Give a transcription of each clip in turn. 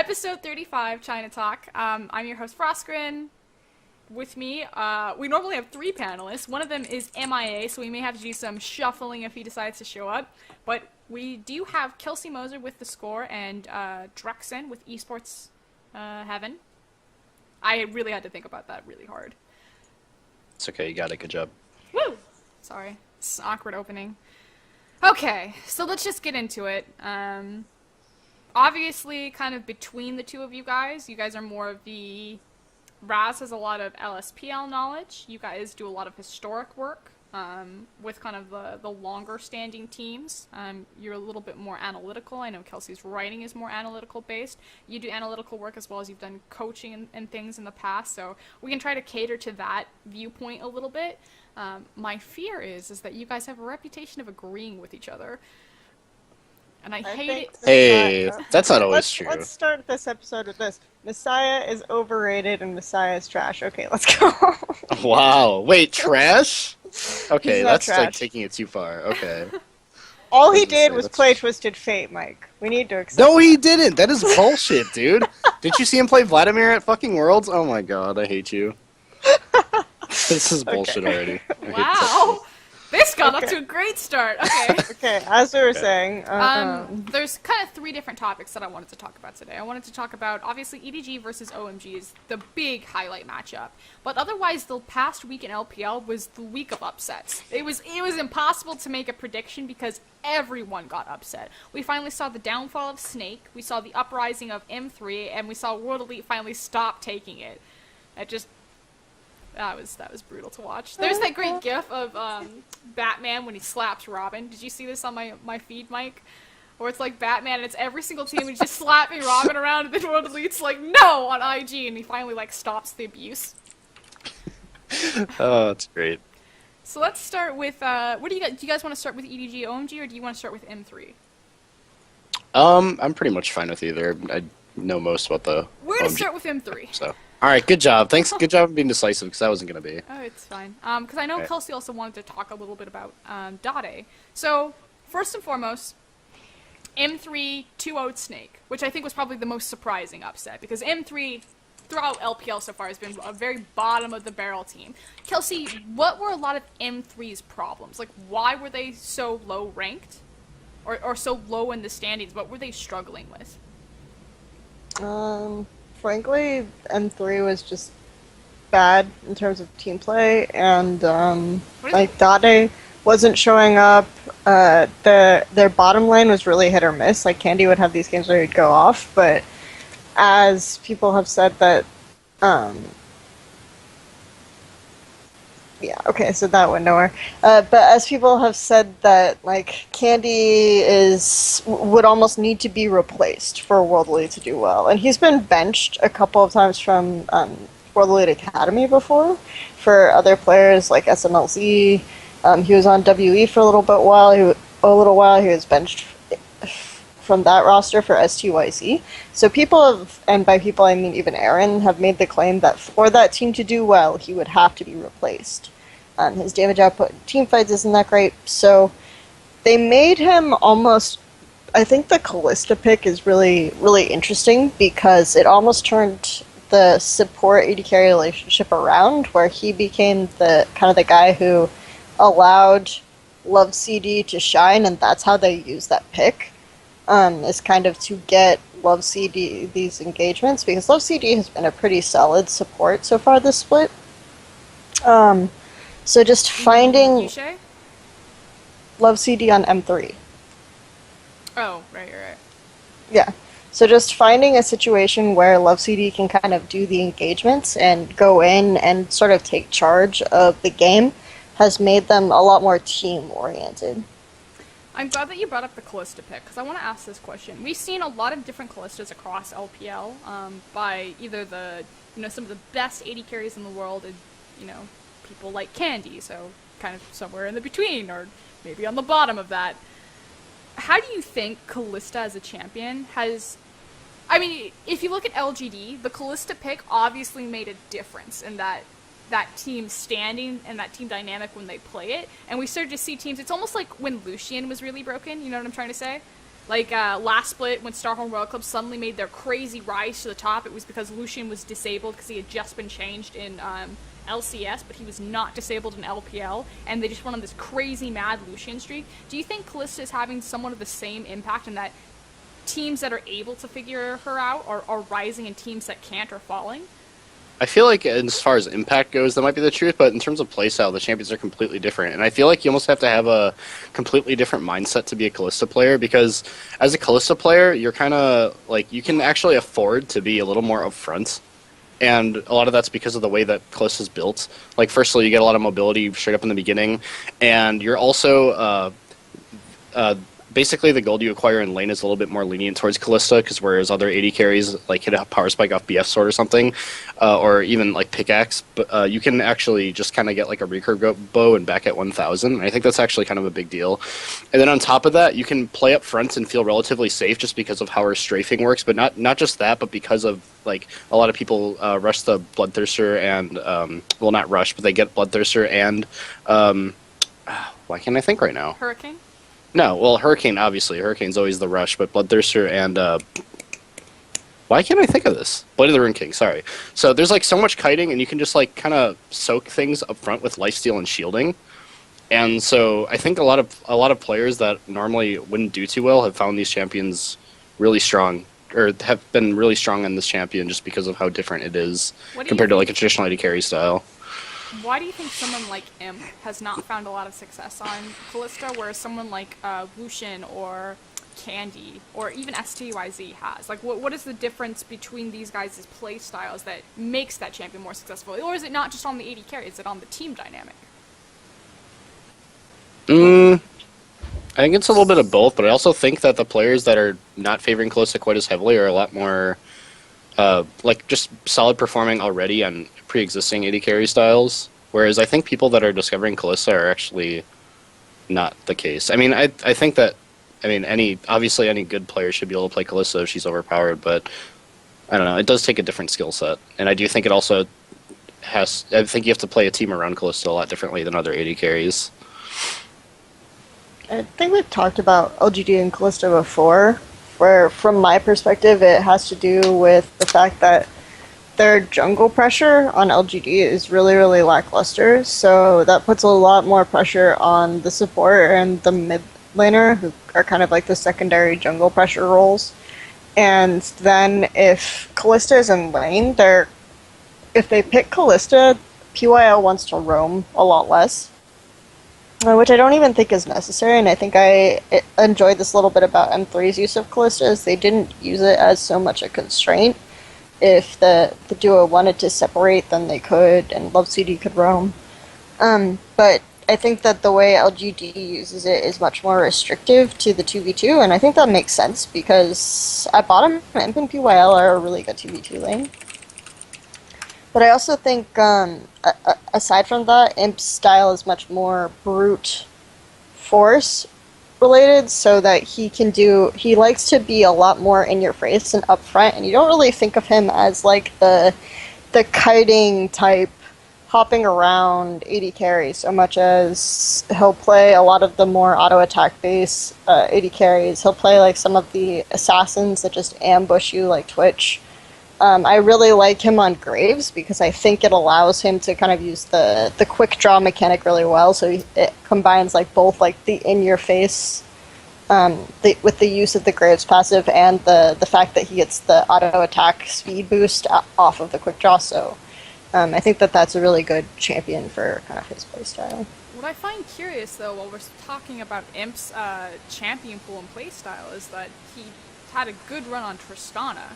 Episode 35, China Talk. I'm your host, Frostgrin. With me, we normally have 3 panelists. One of them is MIA, so we may have to do some shuffling if he decides to show up. But we do have Kelsey Moser with The Score and DreXxiN with Esports Heaven. I really had to think about that really hard. It's okay, you got it. Good job. Woo! Sorry. It's an awkward opening. Okay, so let's just get into it. Obviously, kind of between the two of you guys are more of the... Raz has a lot of LSPL knowledge. You guys do a lot of historic work with kind of the longer standing teams. You're a little bit more analytical. I know Kelsey's writing is more analytical based. You do analytical work as well as you've done coaching and things in the past, so we can try to cater to that viewpoint a little bit. My fear is that you guys have a reputation of agreeing with each other. And I hate it. Hey, that's not always true. Let's start this episode with this. Misaya is overrated and Misaya is trash. Okay, let's go. Wow. Wait, trash? Okay, that's trash. like taking it too far. Okay. All he did was play Twisted Fate, Mike. We need to accept No, he didn't. That is bullshit, dude. Didn't you see him play Vladimir at fucking Worlds? Oh my god, I hate you. This is bullshit already. Wow. This got off to a great start. Okay. Okay, as we were saying... there's kind of 3 different topics that I wanted to talk about today. I wanted to talk about, obviously, EDG versus OMG is the big highlight matchup. But otherwise, the past week in LPL was the week of upsets. It was impossible to make a prediction because everyone got upset. We finally saw the downfall of Snake, we saw the uprising of M3, and we saw World Elite finally stop taking it. That was brutal to watch. There's that great gif of Batman when he slaps Robin. Did you see this on my feed, Mike? Where it's like Batman and it's every single team and he's just slapping Robin around and the World Elite's like, no, on IG, and he finally like stops the abuse. Oh, that's great. So let's start with, do you guys want to start with EDG OMG or do you want to start with M3? I'm pretty much fine with either. I know most about the We're going to OMG, start with M3. So. Alright, good job. Thanks. Good job being decisive, because that wasn't going to be. Oh, it's fine. Because I know Kelsey also wanted to talk a little bit about Dade. So, first and foremost, M3 2-0'd Snake, which I think was probably the most surprising upset, because M3, throughout LPL so far, has been a very bottom-of-the-barrel team. Kelsey, what were a lot of M3's problems? Like, why were they so low-ranked? Or so low in the standings? What were they struggling with? Frankly, M3 was just bad in terms of team play, and like Dade wasn't showing up. Their bottom lane was really hit or miss. Like Candy would have these games where he'd go off, but as people have said that, yeah, okay, so that went nowhere. But as people have said that, like, Candy would almost need to be replaced for World Elite to do well. And he's been benched a couple of times from World Elite Academy before for other players like SMLZ. He was on WE for a little while. He was benched from that roster for STYC. So people have, and by people I mean even Aaron, have made the claim that for that team to do well, he would have to be replaced. His damage output in team fights isn't that great, so they made him almost... I think the Kalista pick is really, really interesting because it almost turned the support AD carry relationship around, where he became the kind of the guy who allowed Love CD to shine, and that's how they used that pick. Is kind of to get Love CD these engagements, because Love CD has been a pretty solid support so far this split. So just finding Xiye? Love CD on M3. Oh, right. Yeah. So just finding a situation where Love CD can kind of do the engagements and go in and sort of take charge of the game has made them a lot more team-oriented. I'm glad that you brought up the Kalista pick, because I want to ask this question. We've seen a lot of different Kalistas across LPL by either some of the best AD carries in the world and, people like Candy, so kind of somewhere in the between, or maybe on the bottom of that. How do you think Kalista as a champion has... I mean, if you look at LGD, the Kalista pick obviously made a difference in that team standing and that team dynamic when they play it. And we started to see teams... It's almost like when Lucian was really broken, you know what I'm trying to say? Like, last split, when Starhorn Royal Club suddenly made their crazy rise to the top, it was because Lucian was disabled because he had just been changed in LCS, but he was not disabled in LPL, and they just went on this crazy mad Lucian streak. Do you think Kalista is having somewhat of the same impact in that teams that are able to figure her out are rising and teams that can't are falling? I feel like as far as impact goes, that might be the truth, but in terms of playstyle, the champions are completely different. And I feel like you almost have to have a completely different mindset to be a Kalista player, because as a Kalista player, you're kind of, like, you can actually afford to be a little more upfront. And a lot of that's because of the way that Kalista's built. Like, firstly, you get a lot of mobility straight up in the beginning, and you're also basically the gold you acquire in lane is a little bit more lenient towards Kalista, because whereas other AD carries like hit a power spike off BF sword or something, or even like pickaxe, but you can actually just kind of get like a recurve bow and back at 1000. And I think that's actually kind of a big deal. And then on top of that, you can play up front and feel relatively safe just because of how our strafing works, but not just that, but because of like a lot of people rush the Bloodthirster and well, not rush, but they get Bloodthirster and why can't I think right now? Hurricane? No, well, Hurricane, obviously. Hurricane's always the rush, but Bloodthirster and, why can't I think of this? Blade of the Rune King, sorry. So there's, like, so much kiting, and you can just, like, kind of soak things up front with lifesteal and shielding. And so I think a lot of players that normally wouldn't do too well have found these champions really strong, or have been really strong in this champion just because of how different it is compared to, like, a traditional AD carry style. Why do you think someone like Imp has not found a lot of success on Kalista, whereas someone like Lucian or Candy or even STYZ has? Like, what is the difference between these guys' play styles that makes that champion more successful? Or is it not just on the AD carry, is it on the team dynamic? I think it's a little bit of both, but I also think that the players that are not favoring Kalista quite as heavily are a lot more like just solid performing already on pre-existing AD carry styles, whereas I think people that are discovering Kalista are actually not the case. I mean, I think that, I mean, obviously any good player should be able to play Kalista if she's overpowered, but I don't know, it does take a different skill set, and I do think it also I think you have to play a team around Kalista a lot differently than other AD carries. I think we've talked about LGD and Kalista before, where from my perspective it has to do with the fact that their jungle pressure on LGD is really, really lackluster, so that puts a lot more pressure on the support and the mid laner, who are kind of like the secondary jungle pressure roles. And then if Kalista is in lane, if they pick Kalista, PYL wants to roam a lot less, which I don't even think is necessary, and I think I enjoyed this a little bit about M3's use of Kalista, is they didn't use it as so much a constraint. If the duo wanted to separate, then they could, and Love CD could roam. But I think that the way LGD uses it is much more restrictive to the 2v2, and I think that makes sense, because at bottom, Imp and PYL are a really good 2v2 lane. But I also think, aside from that, Imp's style is much more brute force related, so that he likes to be a lot more in your face and upfront, and you don't really think of him as like the kiting type hopping around AD carry so much as he'll play a lot of the more auto attack base AD carries. He'll play like some of the assassins that just ambush you like Twitch. I really like him on Graves because I think it allows him to kind of use the quick draw mechanic really well. So it combines like both like the in your face with the use of the Graves passive and the fact that he gets the auto attack speed boost off of the quick draw. So I think that that's a really good champion for kind of his playstyle. What I find curious though, while we're talking about Imp's champion pool and playstyle, is that he had a good run on Tristana.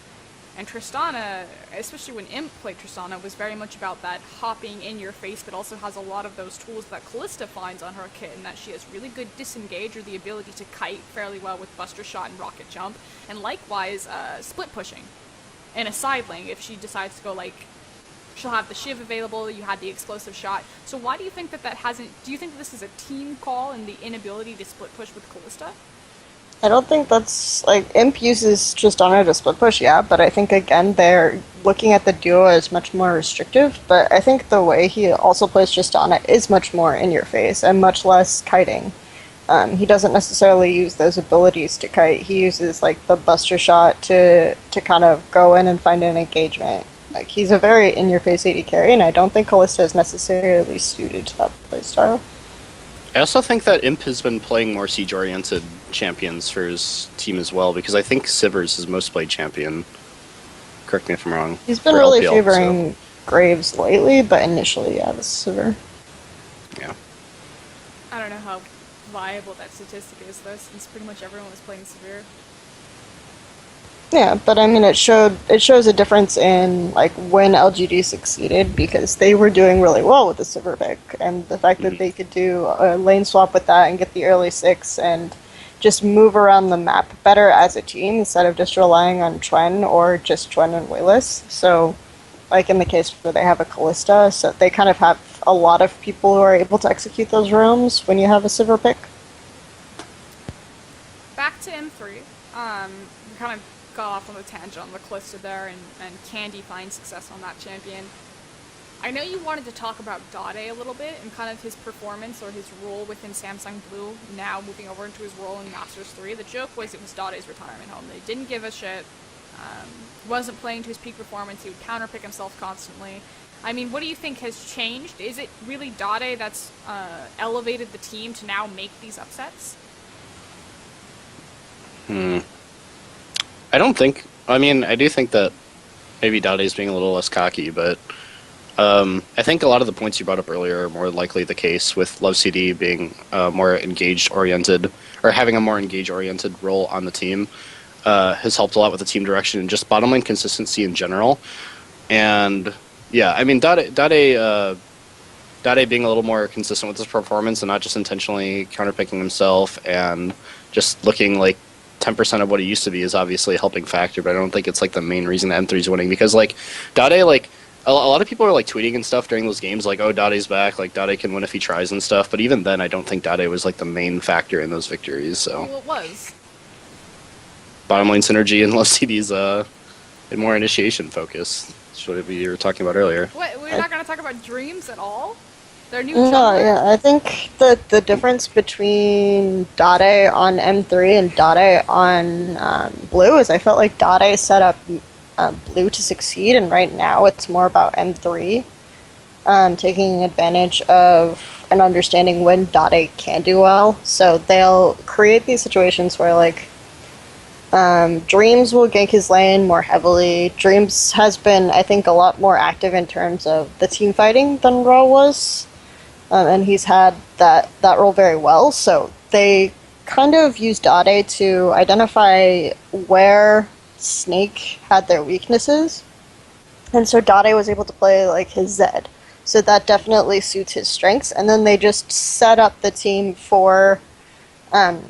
And Tristana, especially when Imp played Tristana, was very much about that hopping in your face, but also has a lot of those tools that Kalista finds on her kit, and that she has really good disengage, or the ability to kite fairly well with Buster Shot and Rocket Jump, and likewise split pushing in a side lane if she decides to go like, she'll have the Shiv available, you had the explosive shot. So why do you think that hasn't, do you think that this is a team call and the inability to split push with Kalista? I don't think that's, like, Imp uses Tristana to split push, yeah, but I think, again, they're looking at the duo as much more restrictive, but I think the way he also plays Tristana is much more in your face and much less kiting. He doesn't necessarily use those abilities to kite. He uses like the Buster Shot to kind of go in and find an engagement. Like he's a very in-your-face AD carry, and I don't think Kalista is necessarily suited to that playstyle. I also think that Imp has been playing more siege-oriented champions for his team as well, because I think Sivir's his most played champion. Correct me if I'm wrong. He's been really favoring Graves lately, but initially, yeah, this is Sivir. Yeah. I don't know how viable that statistic is, though, since pretty much everyone was playing Sivir. Yeah, but I mean, it shows a difference in like when LGD succeeded, because they were doing really well with the Sivir pick, and the fact that they could do a lane swap with that and get the early 6 and just move around the map better as a team instead of just relying on Twen or just Twen and Wayless. So, like in the case where they have a Kalista, so they kind of have a lot of people who are able to execute those roams when you have a Sivir pick. Back to M3. We kind of got off on the tangent on the Kalista there, and Candy finds success on that champion. I know you wanted to talk about Dade a little bit and kind of his performance or his role within Samsung Blue, now moving over into his role in Masters 3. The joke was it was Dade's retirement home. They didn't give a shit. Wasn't playing to his peak performance. He would counterpick himself constantly. I mean, what do you think has changed? Is it really Dade that's elevated the team to now make these upsets? I don't think... I mean, I do think that maybe Dade's being a little less cocky, but I think a lot of the points you brought up earlier are more likely the case, with Love CD being more engaged-oriented, or having a more engaged-oriented role on the team. Has helped a lot with the team direction and just bottom lane consistency in general. And yeah, I mean, Dade being a little more consistent with his performance and not just intentionally counterpicking himself and just looking like 10% of what he used to be is obviously a helping factor, but I don't think it's like the main reason that M3 is winning, because like Dade, like a lot of people are like tweeting and stuff during those games like, oh, Dade's back, like Dade can win if he tries and stuff, but even then I don't think Dade was like the main factor in those victories. So Well, it was. Bottom lane synergy and Love CD's more initiation focus. That's what we were talking about earlier. What, we're not going to talk about Dreams at all? Their new No, jungler? yeah, I think the difference between Dade on M3 and Dade on Blue is I felt like Dade set up Blue to succeed, and right now it's more about M3 taking advantage of and understanding when Dade can do well. So they'll create these situations where like Dreams will gank his lane more heavily. Dreams has been, I think, a lot more active in terms of the team fighting than Raw was. And he's had that role very well, so they kind of used Dade to identify where Snake had their weaknesses, and so Dade was able to play like his Zed, so that definitely suits his strengths, and then they just set up the team for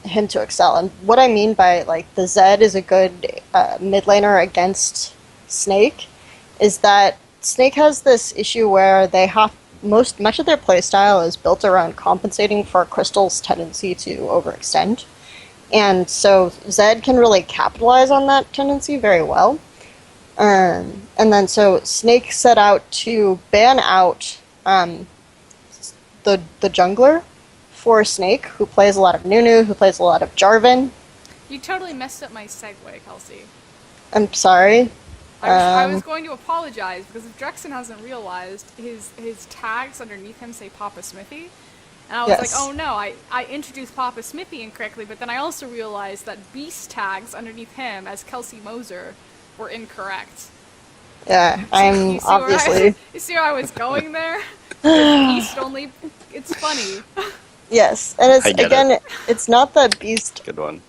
him to excel. And what I mean by like the Zed is a good mid laner against Snake is that Snake has this issue where they have much of their playstyle is built around compensating for Crystal's tendency to overextend. And so Zed can really capitalize on that tendency very well. And then so Snake set out to ban out the jungler for Snake, who plays a lot of Nunu, who plays a lot of Jarvan. You totally messed up my segue, Kelsey. I'm sorry. I was going to apologize, because if DreXxiN hasn't realized, his tags underneath him say Papa Smithy. And I was like, oh no, I introduced Papa Smithy incorrectly, but then I also realized that Beast tags underneath him as Kelsey Moser were incorrect. Yeah, I'm obviously... You see where I was going there? Beast only... It's funny. Yes, and it's again, it's not that Beast... Good one.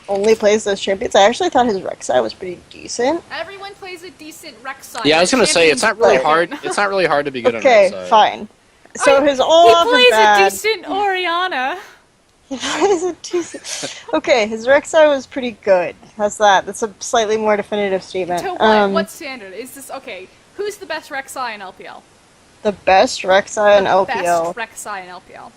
Only plays those champions. I actually thought his Rek'Sai was pretty decent. Everyone plays a decent Rek'Sai. Yeah, I was gonna say it's not really hard. It's not really hard to be good on Rek'Sai. Okay, fine. So his Olaf he is bad. plays a decent Orianna. He plays a decent. Okay, his Rek'Sai was pretty good. How's that? That's a slightly more definitive statement. To what? What standard is this? Okay, who's the best Rek'Sai in LPL? The best Rek'Sai in LPL. Best Rek'Sai in LPL.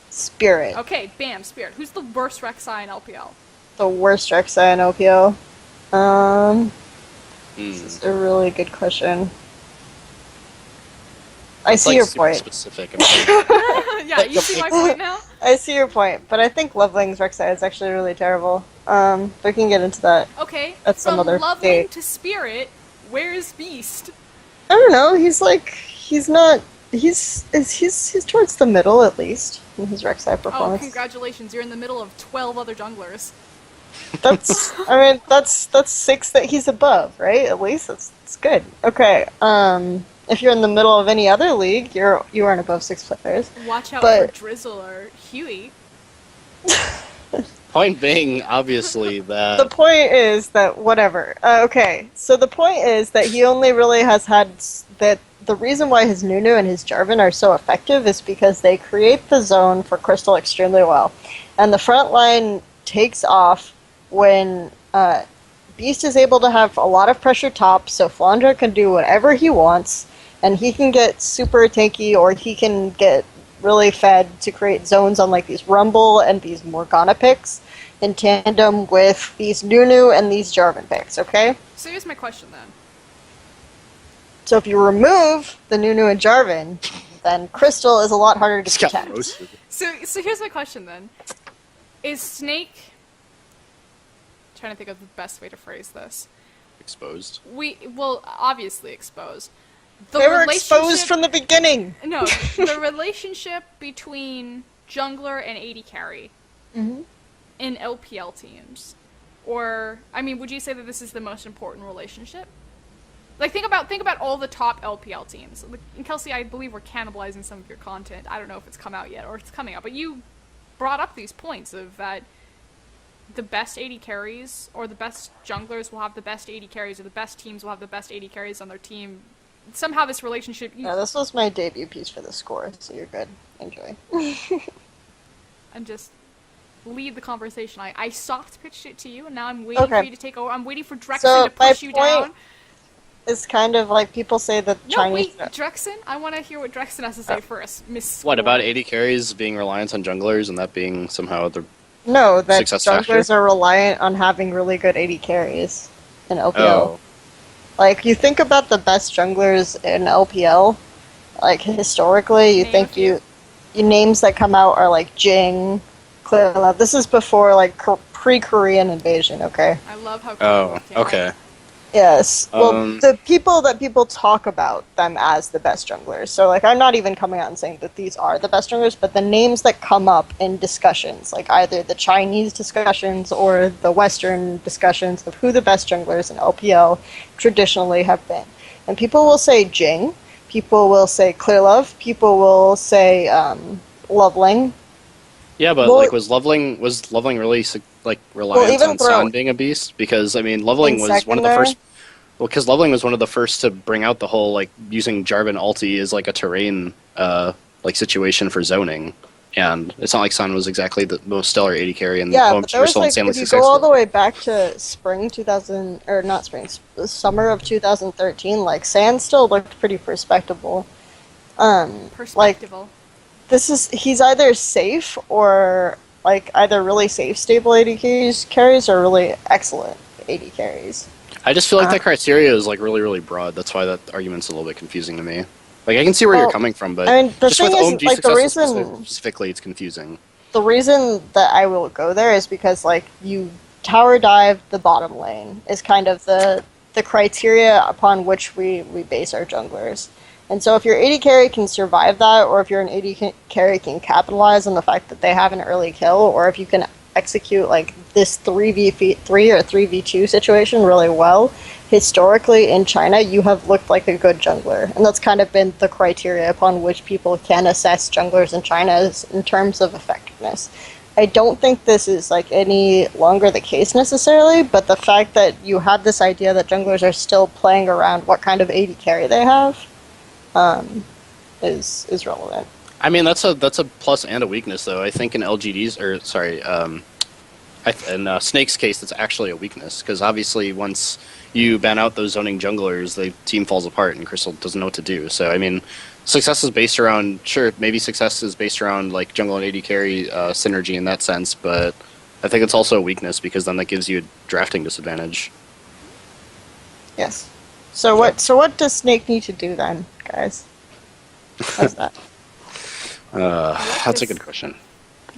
Spirit. Okay, bam, Spirit. Who's the worst Rek'Sai in LPL? The worst Rek'Sai in LPL? This is a really good question. I see your point. Specific. Yeah, you see my point now? I see your point, but I think Loveling's Rek'Sai is actually really terrible. But we can get into that Okay, at some from other Loveling date. to Spirit, where's Beast? I don't know. He's not. He's towards the middle at least in his Rek'Sai Oh, performance. congratulations, you're in the middle of 12 other junglers. That's 6 that he's above, right? At least that's good. Okay. If you're in the middle of any other league, you aren't above 6 players. Watch out But- for Drizzle or Huey. Point being, obviously, The that point is that whatever. Okay, so the point is that he only really has had that. The reason why his Nunu and his Jarvan are so effective is because they create the zone for Crystal extremely well, and the front line takes off when Beast is able to have a lot of pressure top, so Flandre can do whatever he wants, and he can get super tanky or he can get really fed to create zones on like these Rumble and these Morgana picks in tandem with these Nunu and these Jarvan picks, okay? So here's my question then. So if you remove the Nunu and Jarvan, then Crystal is a lot harder to just got protect. roasted. So here's my question then. Is Snake... trying to think of the best way to phrase this. Exposed. Well, obviously exposed. The They were exposed relationship- from the beginning! No, the relationship between jungler and AD carry Mm-hmm. in LPL teams, or I mean, would you say that this is the most important relationship? Like, think about all the top LPL teams. Like, and Kelsey, I believe we're cannibalizing some of your content. I don't know if it's come out yet or it's coming out, but you brought up these points of that the best AD carries or the best junglers will have the best AD carries, or the best teams will have the best AD carries on their team. Somehow this relationship... No, this was my debut piece for the score, so you're good. Enjoy. I'm just... lead the conversation. I soft pitched it to you, and now I'm waiting for you to take over. I'm waiting for DreXxiN So, to push you my point down. It's kind of like people say that No, Chinese... wait, DreXxiN? I want to hear what DreXxiN has to say first. Miss What Score. about AD carries being reliant on junglers and that being somehow the No, that success junglers factor? are reliant on having really good AD carries in LPL. Oh. Like, you think about the best junglers in LPL, like, historically, you Name think a few. you names that come out are, like, Jing, Clear. This is before, like, pre-Korean invasion, okay? I love how Oh, came out. okay. Yes. Well, Um, the people that people talk about them as the best junglers. So, like, I'm not even coming out and saying that these are the best junglers, but the names that come up in discussions, like either the Chinese discussions or the Western discussions of who the best junglers in LPL traditionally have been. And people will say Jing, people will say Clearlove, people will say Loveling. Yeah, but Well- like, was Loveling really like reliant even on throw- San being a beast? Because I mean, Loveling In was one of second the there? first. Well, because Loveling was one of the first to bring out the whole like using Jarvan ulti as like a terrain like situation for zoning, and it's not like San was exactly the most stellar AD carry in Yeah, the but there was like, if you go all the way back to spring 2000, or not spring, the summer of 2013, like, Sand still looked pretty respectable. Like, Perspectival. he's either safe or, like, either really safe stable AD carries or really excellent AD carries. I just feel like that criteria is like really, really broad. That's why that argument's a little bit confusing to me. Like, I can see where you're Well, coming from, but I mean, the just with thing is, OMG like, the successes reason- specifically, it's confusing. The reason that I will go there is because, like, you tower dive the bottom lane is kind of the criteria upon which we base our junglers. And so if your AD carry can survive that, or if you're an AD carry can capitalize on the fact that they have an early kill, or if you can execute like this 3v3 or 3v2 situation really well, historically in China you have looked like a good jungler. And that's kind of been the criteria upon which people can assess junglers in China in terms of effectiveness. I don't think this is like any longer the case necessarily, but the fact that you have this idea that junglers are still playing around what kind of AD carry they have is relevant. I mean, that's a plus and a weakness, though. I think in LGD's, or sorry, in Snake's case, it's actually a weakness, because obviously once you ban out those zoning junglers, the team falls apart, and Crystal doesn't know what to do. So, I mean, success is based around, sure, maybe success is based around, like, jungle and AD carry synergy in that sense, but I think it's also a weakness, because then that gives you a drafting disadvantage. Yes. So what does Snake need to do then, guys? How's that? That's a good question.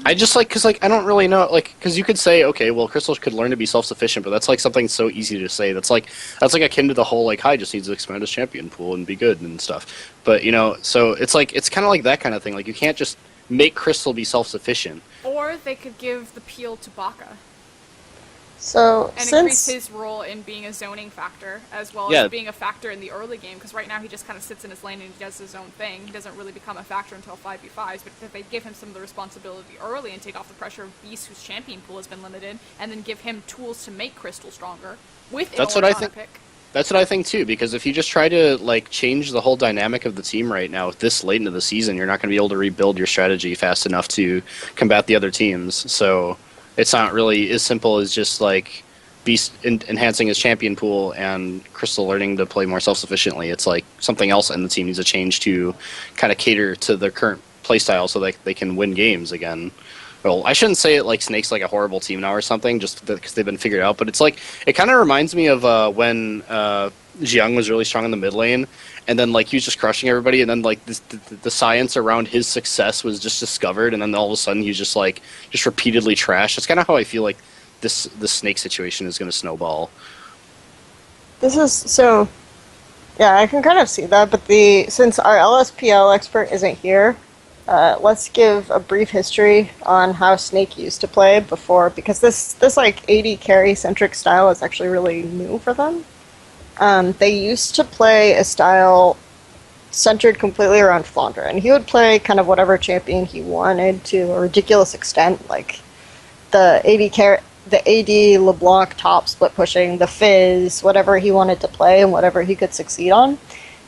I just like, because like I don't really know, like, because you could say, okay, well, Crystal could learn to be self-sufficient, but that's like something so easy to say. That's like akin to the whole like Hai just needs to expand his champion pool and be good and stuff. But you know, so it's like it's kind of like that kind of thing. Like you can't just make Crystal be self-sufficient. Or they could give the peel to Baka. So, And increase his role in being a zoning factor, as well as being a factor in the early game, because right now he just kind of sits in his lane and he does his own thing. He doesn't really become a factor until 5v5s, but if they give him some of the responsibility early and take off the pressure of Beast, whose champion pool has been limited, and then give him tools to make Crystal stronger, with That's what I think. That's what I think too, because if you just try to like change the whole dynamic of the team right now, this late into the season, you're not going to be able to rebuild your strategy fast enough to combat the other teams. So it's not really as simple as just like Beast enhancing his champion pool and Crystal learning to play more self-sufficiently. It's like something else in the team needs to change to kind of cater to their current playstyle so that they can win games again. Well, I shouldn't say it like Snake's like a horrible team now or something, just because they've been figured out, but it's like, it kind of reminds me of when Jiang was really strong in the mid lane, and then like he was just crushing everybody, and then like the science around his success was just discovered, and then all of a sudden he's just like, just repeatedly trashed. That's kind of how I feel like the Snake situation is going to snowball. This is, so, yeah, I can kind of see that, but since our LSPL expert isn't here, let's give a brief history on how Snake used to play before, because this like AD carry centric style is actually really new for them. They used to play a style centered completely around Flandre, and he would play kind of whatever champion he wanted to a ridiculous extent, like the AD LeBlanc top split pushing, the Fizz, whatever he wanted to play and whatever he could succeed on.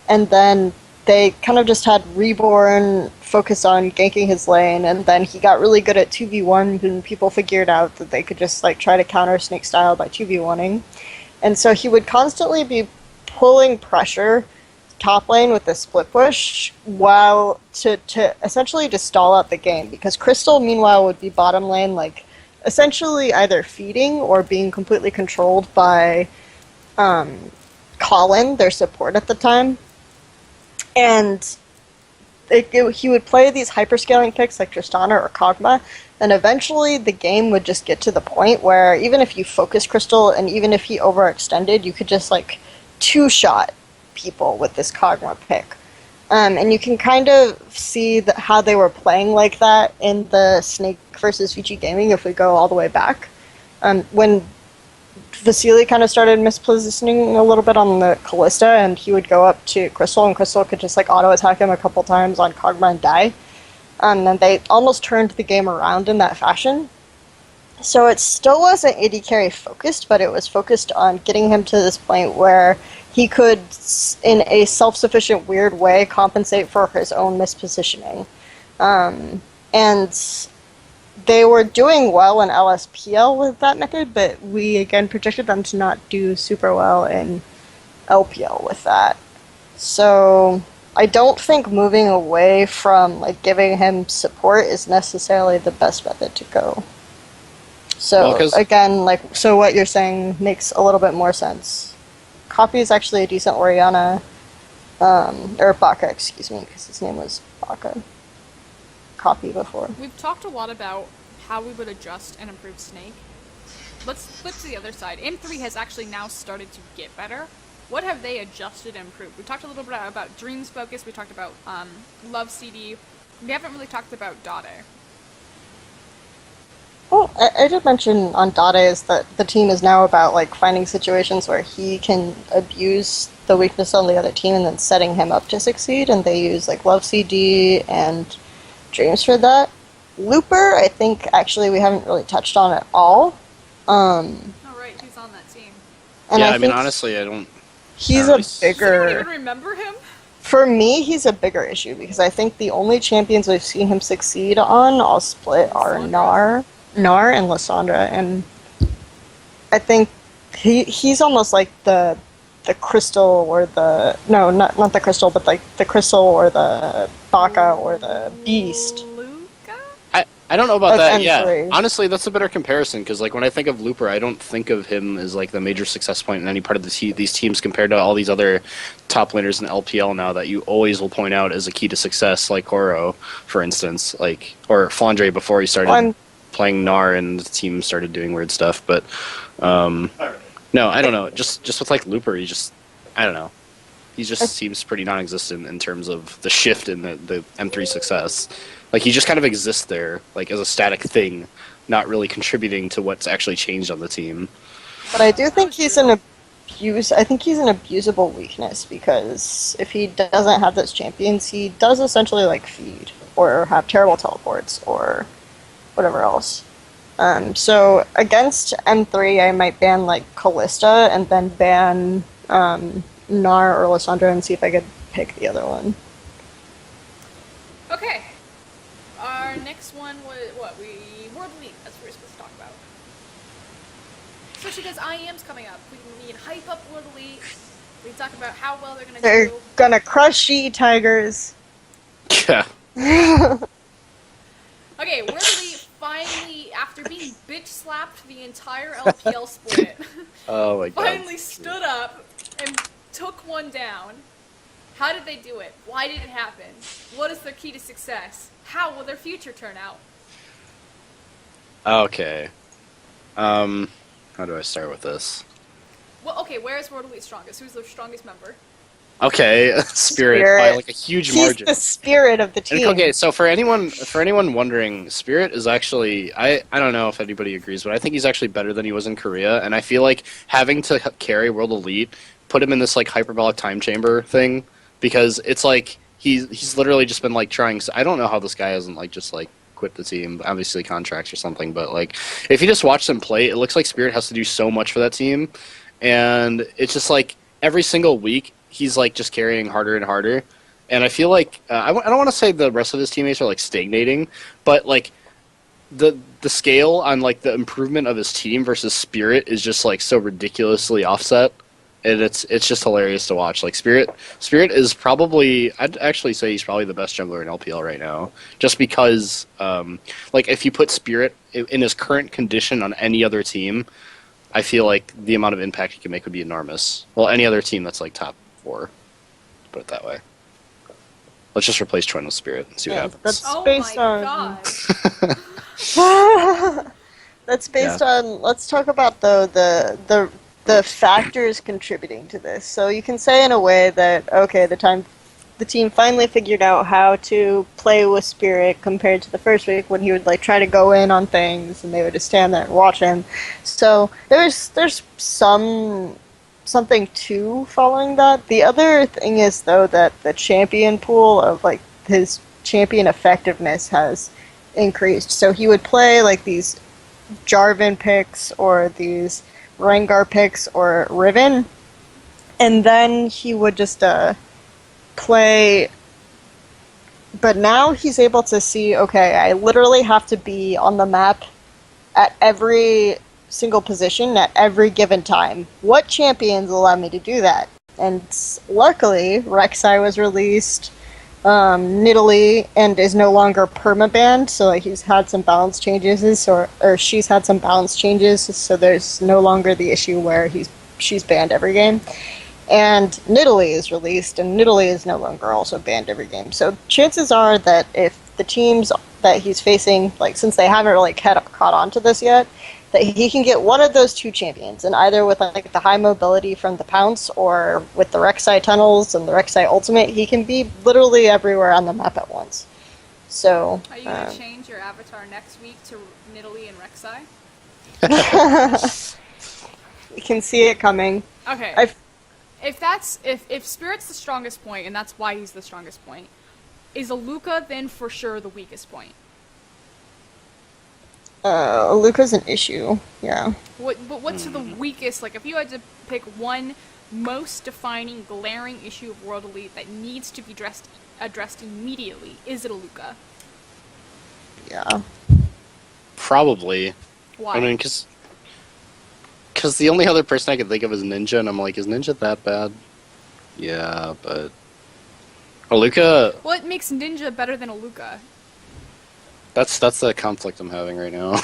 And then they kind of just had Reborn focus on ganking his lane, and then he got really good at 2v1 when people figured out that they could just like try to counter Snake style by 2v1ing. And so he would constantly be pulling pressure top lane with the split push while to essentially just stall out the game, because Crystal meanwhile would be bottom lane like essentially either feeding or being completely controlled by Colin, their support at the time. And he would play these hyperscaling picks like Tristana or Kog'Maw, and eventually the game would just get to the point where even if you focus Crystal and even if he overextended, you could just like two-shot people with this Kog'Maw pick. And you can kind of see how they were playing like that in the Snake versus VG Gaming if we go all the way back. When Vasily kind of started mispositioning a little bit on the Kalista, and he would go up to Crystal, and Crystal could just like auto-attack him a couple times on Kog'Maw and die. And they almost turned the game around in that fashion. So it still wasn't AD carry focused, but it was focused on getting him to this point where he could, in a self-sufficient weird way, compensate for his own mispositioning. And they were doing well in LSPL with that method, but we again projected them to not do super well in LPL with that. So I don't think moving away from like giving him support is necessarily the best method to go. So again, like, so what you're saying makes a little bit more sense. Copy is actually a decent Orianna, or Baka, excuse me, because his name was Baka. Copy before. We've talked a lot about how we would adjust and improve Snake. Let's flip to the other side. M3 has actually now started to get better. What have they adjusted and improved? We talked a little bit about Dreams Focus, we talked about Love CD. We haven't really talked about Dade. Well, I did mention on Dade is that the team is now about like finding situations where he can abuse the weakness on the other team and then setting him up to succeed, and they use like Love CD and Dreams for that. Looper, I think actually we haven't really touched on at all. Oh right, he's on that team. And yeah, I mean honestly, I don't. He's a bigger. I don't even remember him. For me, he's a bigger issue because I think the only champions we've seen him succeed on all split are Gnar and Lissandra, and I think he's almost like the crystal or the not the crystal, but like the crystal or the Baka or the beast. I I don't know about That's that. Yeah, M3. honestly, that's a better comparison because, like, when I think of Looper, I don't think of him as like the major success point in any part of these teams compared to all these other top laners in LPL now that you always will point out as a key to success, like Koro, for instance, like or Flandre before he started playing Gnar and the team started doing weird stuff. But no, I don't know. Just with like Looper, I don't know. He just seems pretty non-existent in terms of the shift in the M3 success. Like, he just kind of exists there, like, as a static thing, not really contributing to what's actually changed on the team. But I do think he's an abusable weakness, because if he doesn't have those champions, he does essentially, like, feed, or have terrible teleports, or whatever else. So, against M3, I might ban, like, Kalista, and then ban, Gnar or Lissandra and see if I could pick the other one. Okay. Our next one was World Elite. That's what we're supposed to talk about. Especially because IEM's coming up. We can hype up World Elite. We can talk about how well they're gonna They're do. gonna crush Xiye Tigers. Yeah. Okay, World Elite finally, after being bitch slapped the entire LPL split, Oh my god. finally stood up and took one down. How did they do it? Why did it happen? What is their key to success? How will their future turn out? Okay. How do I start with this? Well, okay, where is World Elite strongest? Who's their strongest member? Okay, Spirit by like a huge margin. He's the spirit of the team. Okay, so for anyone wondering, Spirit is actually I don't know if anybody agrees, but I think he's actually better than he was in Korea, and I feel like having to carry World Elite put him in this like hyperbolic time chamber thing because it's like he's literally just been like trying. I don't know how this guy hasn't like just like quit the team, obviously contracts or something, but like if you just watch them play, it looks like Spirit has to do so much for that team, and it's just like every single week he's like just carrying harder and harder, and I feel like I don't want to say the rest of his teammates are like stagnating, but like the scale on like the improvement of his team versus Spirit is just like so ridiculously offset, and it's just hilarious to watch. Like Spirit is probably, I'd actually say he's probably the best jungler in LPL right now, just because like if you put Spirit in his current condition on any other team, I feel like the amount of impact he can make would be enormous. Well, any other team that's like top 4, put it that way. Let's just replace Chuen with Spirit and see what happens. That's Oh based my on. god. That's based on. Let's talk about though the factors contributing to this. So you can say in a way that okay, the team finally figured out how to play with Spirit compared to the first week when he would like try to go in on things and they would just stand there and watch him. So there's something to following that. The other thing is though that the champion pool of like his champion effectiveness has increased. So he would play like these Jarvan picks or these Rengar picks or Riven, and then he would just play. But now he's able to see, okay, I literally have to be on the map at every single position at every given time. What champions allow me to do that? And luckily, Rek'Sai was released, Nidalee, and is no longer permabanned, so like, he's had some balance changes, or she's had some balance changes, so there's no longer the issue where she's banned every game. And Nidalee is released, and Nidalee is no longer also banned every game. So chances are that if the teams that he's facing, like since they haven't really caught on to this yet, that he can get one of those two champions, and either with like the high mobility from the Pounce or with the Rek'Sai tunnels and the Rek'Sai ultimate, he can be literally everywhere on the map at once. So Are you going to change your avatar next week to Nidalee and Rek'Sai? you can see it coming. Okay. If Spirit's the strongest point, and that's why he's the strongest point, is Aluka then for sure the weakest point? Luca's an issue, yeah. But what's the weakest, like if you had to pick one most defining, glaring issue of World Elite that needs to be addressed immediately, is it Aluka? Yeah. Probably. Why? I mean, because the only other person I can think of is Ninja, and I'm like, is Ninja that bad? Yeah, but Aluka... What makes Ninja better than Aluka? That's the conflict I'm having right now.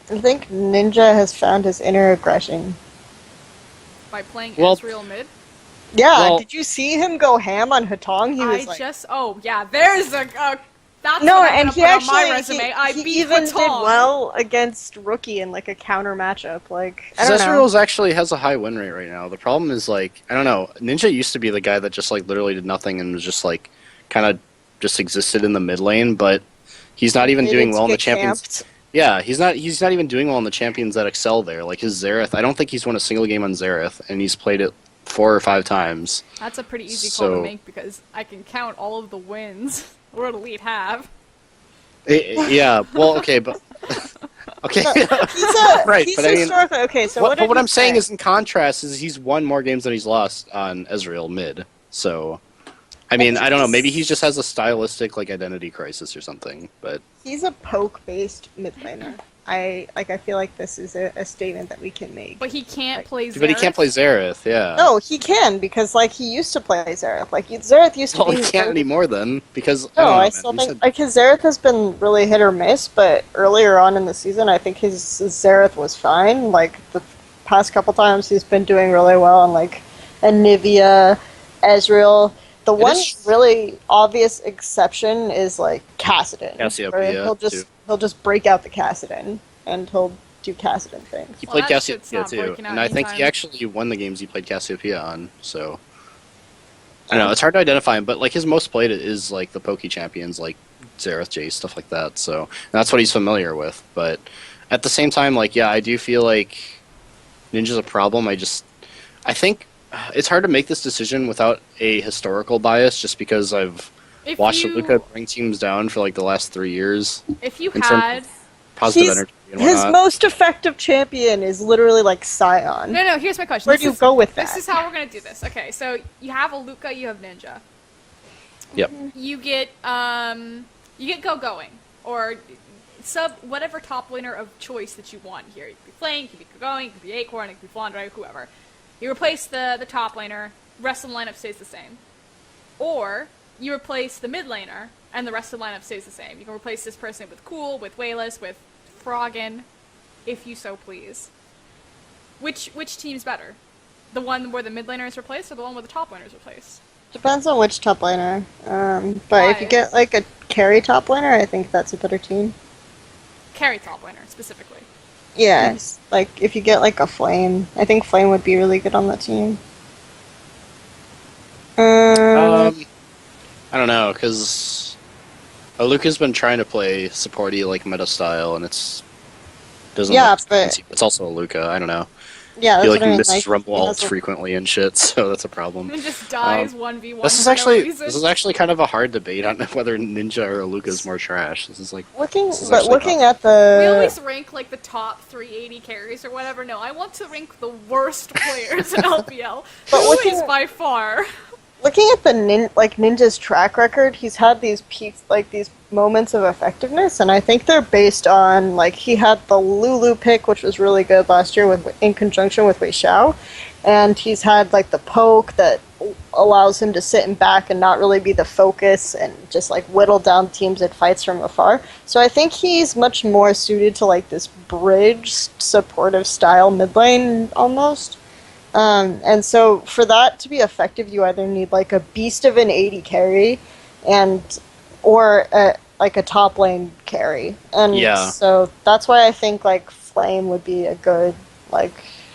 I think Ninja has found his inner aggression. By playing Well- Ezreal mid. Yeah, Well- did you see him go ham on Hatong? He was like, Oh yeah, there's a that's no, what I'm and gonna he put actually on my resume. I he beat even did Hatong. well against Rookie in like a counter matchup. Like I don't know. Ezreal's actually has a high win rate right now. The problem is like I don't know. Ninja used to be the guy that just like literally did nothing and was just like kind of just existed in the mid lane, but he's not even doing well in the champions. Camped. Yeah, he's not even doing well in the champions that excel there. Like his Xerath, I don't think he's won a single game on Xerath, and he's played it 4 or 5 times. That's a pretty easy call to So- make because I can count all of the wins World Elite have. Yeah, well, okay, but okay, He's right. He's But I mean, historically okay. So but what what I'm saying is, in contrast, is he's won more games than he's lost on Ezreal mid. So, I mean, I don't know. Maybe he just has a stylistic like identity crisis or something. But he's a poke-based mid laner. I feel like this is a statement that we can make. But he can't play Xerath. but he can't play Xerath. Yeah. No, he can because like he used to play Xerath. Like Xerath used to Well, be. he his can't go-to- anymore then because No, don't know, I man. still He think said- like his Xerath has been really hit or miss, but earlier on in the season, I think his Xerath was fine. Like the past couple times, he's been doing really well on like Anivia, Ezreal. The one is- really obvious exception is like Kassadin. Cassiopeia, where he'll just break out the Kassadin and he'll do Kassadin things. He Well, played that shit's Cassiopeia not too, working out and I think he anytime. actually won the games he played Cassiopeia on. So I don't know. It's hard to identify him, but like his most played is like the Poke champions, like Xerath, Jace, stuff like that. So and that's what he's familiar with. But at the same time, like yeah, I do feel like Ninja's a problem. I think it's hard to make this decision without a historical bias, just because I've If watched you, Luca bring teams down for like the last 3 years. If you in terms had Positive He's- energy and His whatnot. most effective champion is literally like Scion. no, here's my question. Where do you go with This that? is how we're gonna do this. Okay, so you have a Luca, you have Ninja. Yep. You get going or sub whatever top laner of choice that you want here. It could be Flame, it could be going, it could be Acorn, it could be Flandre, whoever. You replace the top laner, rest of the lineup stays the same. Or you replace the mid laner and the rest of the lineup stays the same. You can replace this person with Cool, with Wayless, with Froggen, if you so please. Which team's better? The one where the mid laner is replaced or the one where the top laner is replaced? Depends on which top laner. But Why? if you get like a carry top laner, I think that's a better team. Carry top laner, specifically. Yes, like if you get like a Flame, I think Flame would be really good on that team. I don't know, because Luca's been trying to play supporty like meta style, and doesn't. Yeah, look but- fancy. It's also a Luca. I don't know. Yeah, I feel that's like what I he mean. misses Like, rumble he ults has a- frequently and shit, so that's a problem. And just dies 1v1 This is for actually no reason. kind of a hard debate on whether Ninja or Luca is more trash. This is like Looking, This is but actually looking not- at the We always rank like the top 380 carries or whatever. No, I want to rank the worst players in LPL. But Who looking is at- by far? looking at the Ninja's track record, he's had these peaks, like these moments of effectiveness, and I think they're based on like he had the Lulu pick, which was really good last year in conjunction with Wei Xiao, and he's had like the poke that allows him to sit in back and not really be the focus and just like whittle down teams in fights from afar. So I think he's much more suited to like this bridge supportive style mid lane almost. And so for that to be effective, you either need like a beast of an 80 carry or like a top lane carry. And Yeah. so that's why I think like Flame would be a good, like,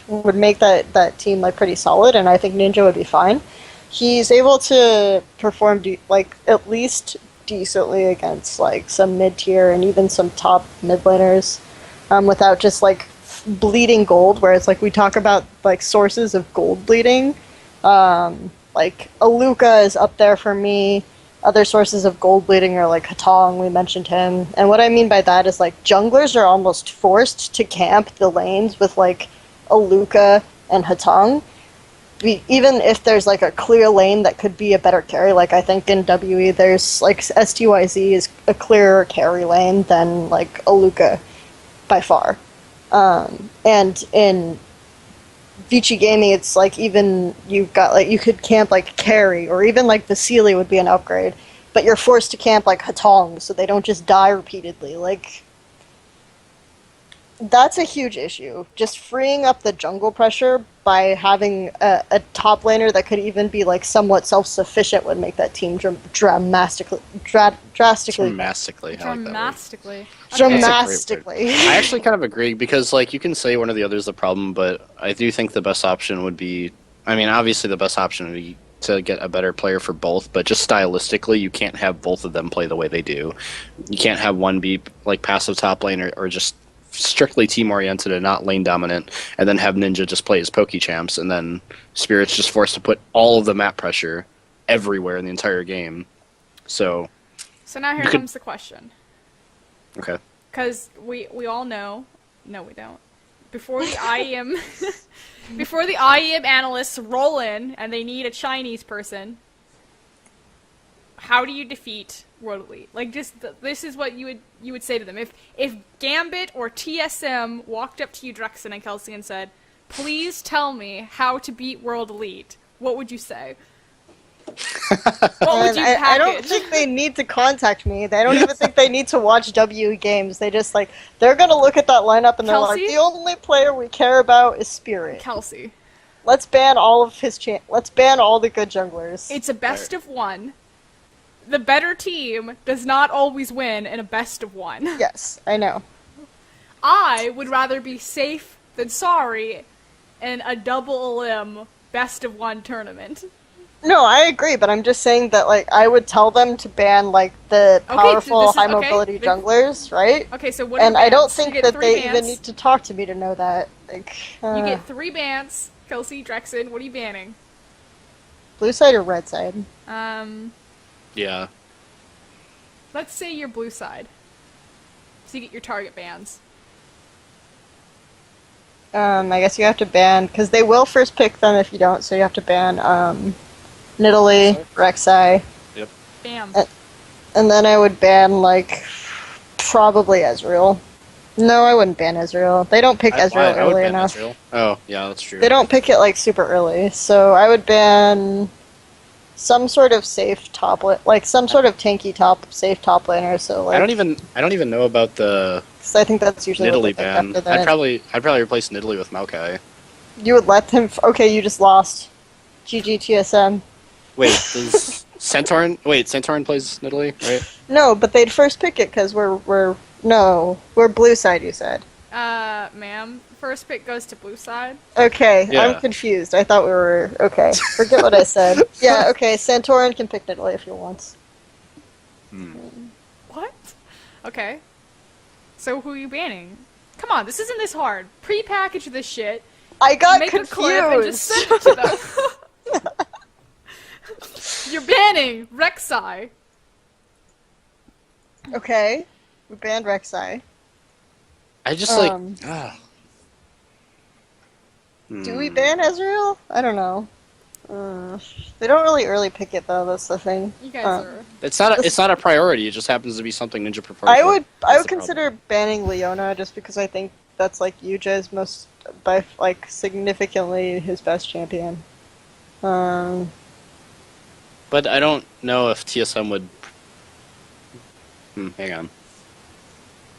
would make that team like pretty solid, and I think Ninja would be fine. He's able to perform like at least decently against like some mid-tier and even some top mid laners without just like bleeding gold, whereas like we talk about like sources of gold bleeding, like Aluka is up there for me. Other sources of gold bleeding are like Hatong, we mentioned him, and what I mean by that is like junglers are almost forced to camp the lanes with like Aluka and Hatong, even if there's like a clear lane that could be a better carry. Like I think in WE there's like STYZ is a clearer carry lane than like Aluka by far. And in Vici Gaming, it's like even you've got like you could camp like carry, or even like Vasily would be an upgrade. but you're forced to camp like Hatong so they don't just die repeatedly. Like, that's a huge issue. Just freeing up the jungle pressure by having a top laner that could even be like somewhat self-sufficient would make that team drastically. Dramatically. Dramatically. Dramatically. I actually kind of agree because, like, you can say one or the other is the problem, but I do think the best option would be. I mean, obviously, the best option would be to get a better player for both, but just stylistically, you can't have both of them play the way they do. You can't have one be like passive top lane or just strictly team oriented and not lane dominant, and then have Ninja just play his Pokechamps, and then Spirit's just forced to put all of the map pressure everywhere in the entire game. So now here comes the question. Okay. Because we all know, no we don't. Before the IEM, before the IEM analysts roll in and they need a Chinese person, how do you defeat World Elite? Like, just this is what you would say to them. If Gambit or TSM walked up to you, DreXxiN and Kelsey, and said, "Please tell me how to beat World Elite," what would you say? What would you package? I don't think they need to contact me. They don't even think they need to watch W games. They just they're gonna look at that lineup and they're Kelsey? like, the only player we care about is Spirit. Kelsey. Let's ban all of his let's ban all the good junglers. It's a best of one. The better team does not always win in a best of one. Yes, I know. I would rather be safe than sorry in a double elim best of one tournament. No, I agree, but I'm just saying that I would tell them to ban the powerful high mobility junglers, right? Okay, so what? And I don't think that they bans. even need to talk to me to know that. You get 3 bans. Kelsey, DreXxiN, what are you banning? Blue side or red side? Yeah. Let's say you're blue side. So you get your target bans. I guess you have to ban, because they will first pick them if you don't, so you have to ban, Nidalee, DreXxiN. Yep. Bam. And then I would ban, probably Ezreal. No, I wouldn't ban Ezreal. They don't pick Ezreal I would early ban enough. Ezreal. Oh, yeah, that's true. They don't pick it, super early, so I would ban some sort of safe top some sort of tanky safe top laner, so, I don't even know about the because I think that's usually what they Nidalee pick ban. after that. I'd probably replace Nidalee with Maokai. You would let them... Okay, you just lost. GG TSM. Wait, does Centaurn... Wait, Centaurn plays Nidalee, right? No, but they'd first pick it because we're blue side, you said. Ma'am, first pick goes to blue side. Okay, Yeah. I'm confused. I thought we were... Okay, forget what I said. Yeah, okay, Centaurn can pick Nidalee if he wants. What? Okay. So who are you banning? Come on, this isn't this hard. Pre-package this shit. I got Make confused! a clip and just send it to them. You're banning DreXxiN. Okay, we banned DreXxiN. I just, Do we ban Ezreal? I don't know. They don't really early pick it though. That's the thing. You guys are. It's not a priority. It just happens to be something Ninja prefers. I would consider banning Leona just because I think that's Yuja's most significantly his best champion. But I don't know if TSM would. Hang on.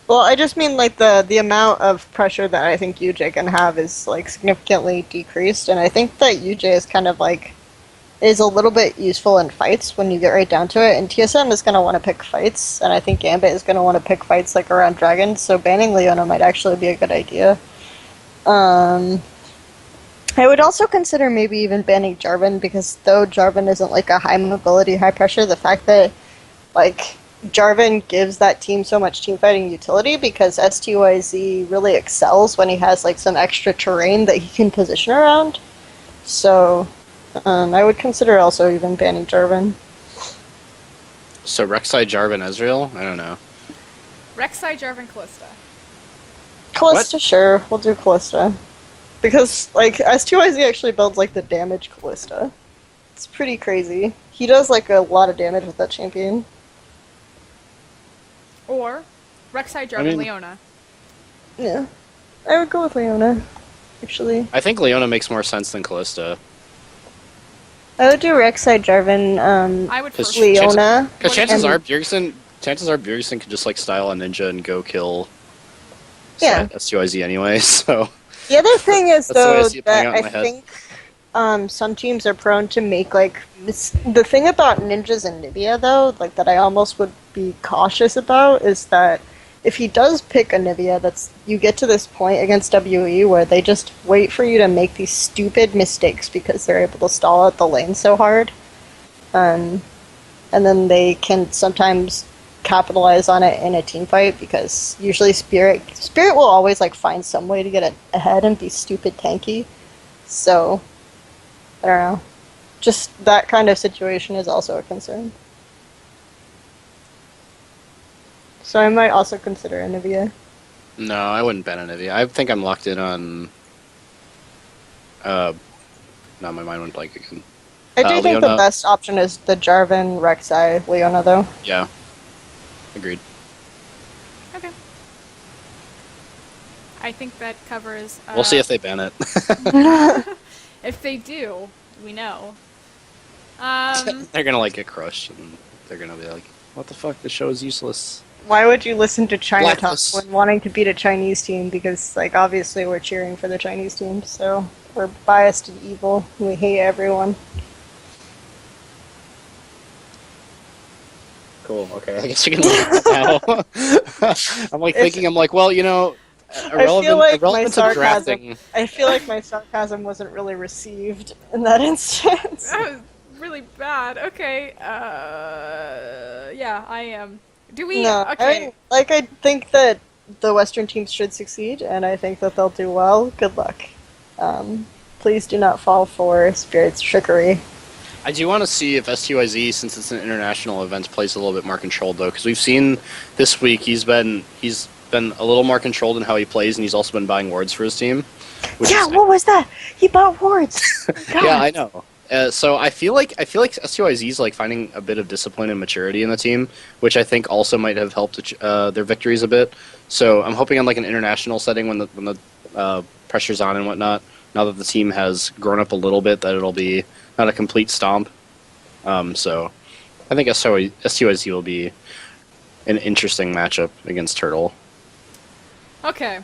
Well, I just mean the amount of pressure that I think UJ can have is significantly decreased, and I think that UJ is kind of is a little bit useful in fights when you get right down to it, and TSM is going to want to pick fights, and I think Gambit is going to want to pick fights around dragons, so banning Leona might actually be a good idea. I would also consider maybe even banning Jarvan, because though Jarvan isn't a high mobility, high pressure, the fact that Jarvan gives that team so much teamfighting utility because STYZ really excels when he has some extra terrain that he can position around. So I would consider also even banning Jarvan. So RekSai, Jarvan, Ezreal? I don't know. RekSai, Jarvan, Kalista. Kalista, sure. We'll do Kalista. Because S2YZ actually builds the damage Kalista. It's pretty crazy. He does a lot of damage with that champion. Or RekSai, Jarvan, Leona. Yeah. I would go with Leona, actually. I think Leona makes more sense than Kalista. I would do Rek'Sai, Jarvan, I would Because first. Leona. Because and- Chances are Bjergsen could just like style a ninja and go kill Yeah. SUIZ anyway. So The other thing is, that's the way I though, see it playing that out in I my head. think some teams are prone to make, like, the thing about ninjas and Nivea, though, like, that I almost would be cautious about is that if he does pick a Nivea, you get to this point against WE where they just wait for you to make these stupid mistakes because they're able to stall out the lane so hard. And then they can sometimes capitalize on it in a team fight because usually Spirit will always like find some way to get ahead and be stupid tanky. So I don't know. Just that kind of situation is also a concern. So I might also consider Anivia. No, I wouldn't ban Anivia. I think I'm locked in on. No, my mind went blank again. I do think the Leona. best option is the Jarvan, Rek'Sai, Leona, though. Yeah, agreed. Okay. I think that covers. We'll see if they ban it. If they do, we know. They're gonna like get crushed, and they're gonna be like, "What the fuck? This show is useless." Why would you listen to China talk Blacklist. when wanting to beat a Chinese team? Because, like, obviously we're cheering for the Chinese team, so we're biased and evil. We hate everyone. Cool. Okay, I guess you can leave it now. I'm like thinking. I'm like, well, you know, irrelevant to drafting. I feel like my sarcasm wasn't really received in that instance. That was really bad. Okay. Yeah, I am. Do we? No, Okay. I think that the Western teams should succeed, and I think that they'll do well. Good luck. Please do not fall for Spirit's trickery. I do want to see if STYZ, since it's an international event, plays a little bit more controlled though, because we've seen this week he's been a little more controlled in how he plays, and he's also been buying wards for his team. Yeah, what was that? He bought wards. Yeah, I know. So I feel like STYZ is like finding a bit of discipline and maturity in the team, which I think also might have helped their victories a bit. So I'm hoping on like an international setting when the pressure's on and whatnot, now that the team has grown up a little bit, that it'll be not a complete stomp. So I think STYZ will be an interesting matchup against Turtle. Okay.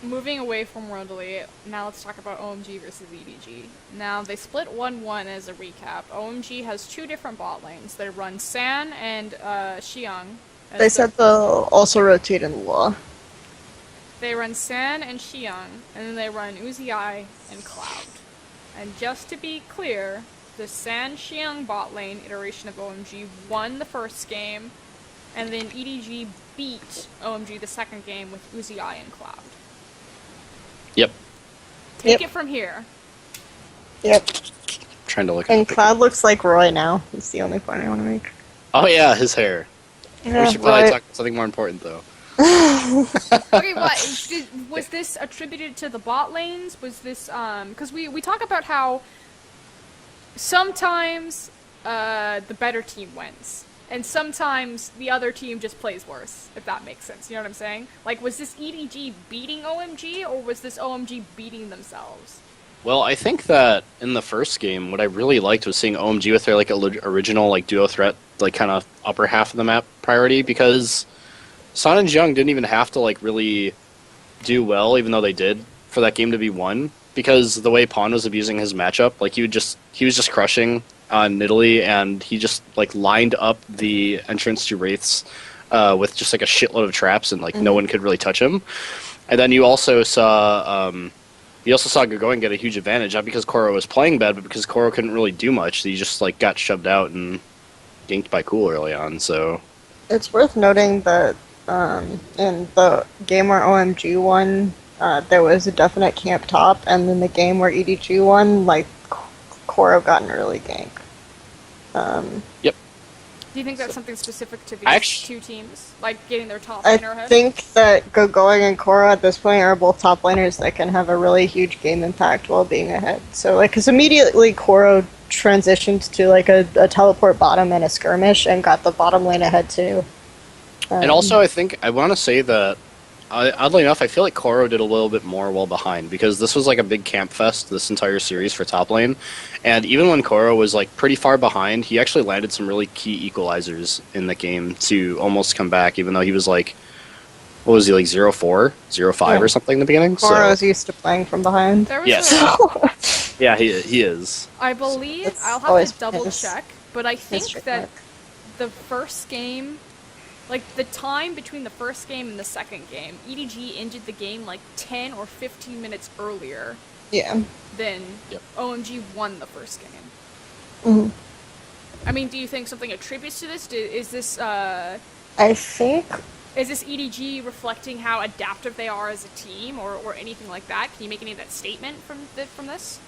Moving away from World Elite, now let's talk about OMG versus EDG. Now, they split 1-1 as a recap. OMG has two different bot lanes. They run San and Xiang. They said they'll also rotate in Law. They run San and Xiang, and then they run Xiye and Cloud. And just to be clear, the San Xiang bot lane iteration of OMG won the first game, and then EDG beat OMG the second game with Xiye and Cloud. Yep. Take it from here. Yep. Trying to look. And Cloud looks like Roy now. That's the only point I want to make. Oh yeah, his hair. Yeah, We should probably Roy. talk about something more important though. Okay, was this attributed to the bot lanes? Was this, because we talk about how sometimes the better team wins, and sometimes the other team just plays worse, if that makes sense. You know what I'm saying? Like, was this EDG beating OMG, or was this OMG beating themselves? Well, I think that in the first game, what I really liked was seeing OMG with their like original like duo threat, like kind of upper half of the map priority, because San and Jiang didn't even have to like really do well, even though they did, for that game to be won. Because the way Pawn was abusing his matchup, like he was just crushing on Nidalee, and he just like lined up the entrance to Wraiths with just like a shitload of traps, and like no one could really touch him. And then you also saw Gagouin get a huge advantage, not because Koro was playing bad, but because Koro couldn't really do much. He just like got shoved out and ganked by Cool early on. So It's worth noting that in the game where OMG won, there was a definite camp top, and then the game where EDG won, like, Koro got an early gank. yep. Do you think that's something specific to these two teams? Like, getting their top I laner ahead? think that Gagouin and Koro at this point are both top laners that can have a really huge game impact while being ahead. So, like, because immediately Koro transitioned to, like, a teleport bottom and a skirmish and got the bottom lane ahead, too. And also, I think I want to say that oddly enough, I feel like Koro did a little bit more while behind, because this was like a big camp fest this entire series for top lane, and even when Koro was like pretty far behind, he actually landed some really key equalizers in the game to almost come back, even though he was like, what was he, like 0-4, 0-5 or something in the beginning? Koro's used to playing from behind. There was Yes. Yeah, he is. I believe, It's I'll have always to double check, but I think trademark. that the first game, like the time between the first game and the second game, EDG ended the game like 10 or 15 minutes earlier Yeah. than Yep. OMG won the first game. hmm I mean, do you think something attributes to this? Is this I think is this EDG reflecting how adaptive they are as a team, or anything like that? Can you make any of that statement from this?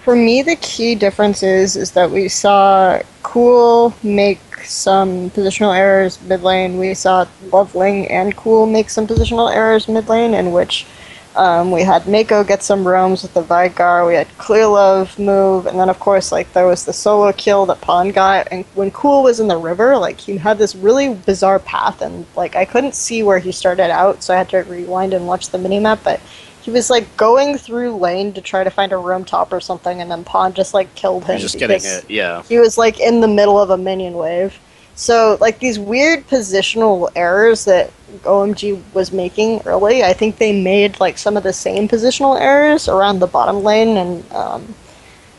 for me the key difference is that we saw Cool make some positional errors mid lane. We saw Loveling and Cool make some positional errors mid lane, in which we had Mako get some roams with the Vigar, we had Clear Love move, and then of course like there was the solo kill that Pawn got, and when Cool was in the river, like he had this really bizarre path, and like I couldn't see where he started out, so I had to rewind and watch the minimap, but he was like going through lane to try to find a roam top or something, and then Pawn just like killed him. He's just getting because it, yeah. he was like in the middle of a minion wave. So like these weird positional errors that OMG was making early, I think they made like some of the same positional errors around the bottom lane and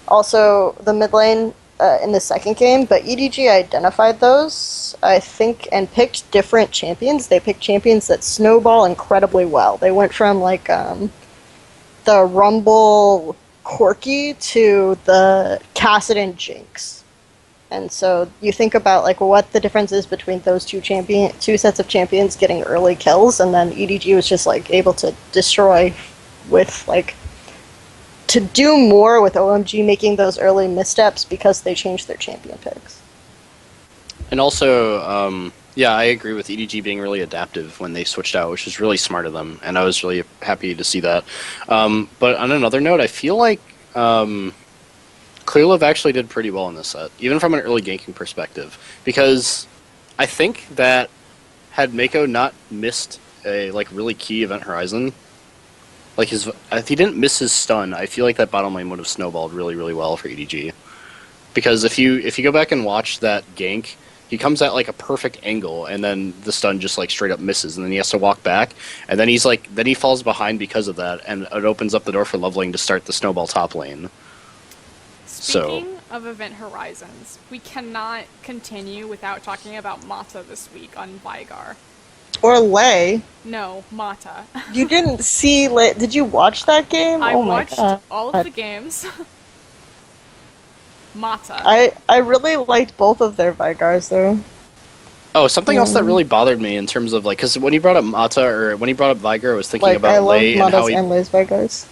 also the mid lane in the second game, but EDG identified those, I think, and picked different champions. They picked champions that snowball incredibly well. They went from like the Rumble Corki to the Kassadin Jinx. And so you think about like what the difference is between those two sets of champions getting early kills, and then EDG was just like able to destroy with like to do more with OMG making those early missteps because they changed their champion picks. And also, yeah, I agree with EDG being really adaptive when they switched out, which is really smart of them, and I was really happy to see that. But on another note, I feel like Clearlove actually did pretty well in this set, even from an early ganking perspective, because I think that had Mako not missed a like really key event horizon, like if he didn't miss his stun, I feel like that bottom lane would have snowballed really, really well for EDG. Because if you go back and watch that gank, he comes at like a perfect angle, and then the stun just like straight up misses, and then he has to walk back, and then he falls behind because of that, and it opens up the door for Loveling to start the snowball top lane. Speaking of event horizons, we cannot continue without talking about Mata this week on Vigar. Or Lei. No, Mata. You didn't see Lei. Did you watch that game? I Oh my watched God. all of the games. Mata. I really liked both of their Vigars though. Oh, something else that really bothered me in terms of like, because when he brought up Mata or when he brought up Vigar, I was thinking Like I about love Lei and how Mata's he. and Lei's Vigars.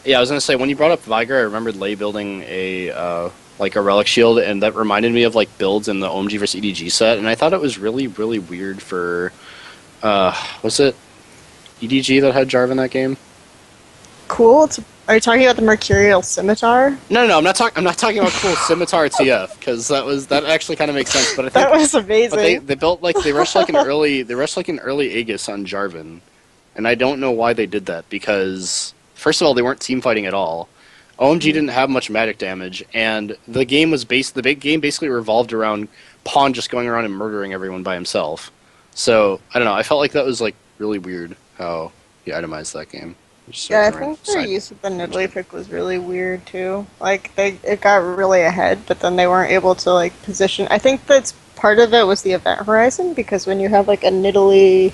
Yeah, I was gonna say when you brought up Vigar, I remembered Lei building a like a relic shield, and that reminded me of like builds in the OMG vs EDG set, and I thought it was really, really weird for was it EDG that had Jarvan that game? Cool. Are you talking about the Mercurial Scimitar? No, I'm not talking about cool Scimitar TF, because that actually kind of makes sense. But I think That was amazing. But they built like they rushed like an early Aegis on Jarvan, and I don't know why they did that, because first of all they weren't team fighting at all. OMG didn't have much magic damage, and the big game basically revolved around Pawn just going around and murdering everyone by himself. So I don't know. I felt like that was like really weird how he itemized that game. Yeah, I think their use of the Nidalee pick was really weird too. Like it got really ahead, but then they weren't able to like position. I think that's part of it was the event horizon, because when you have like a Nidalee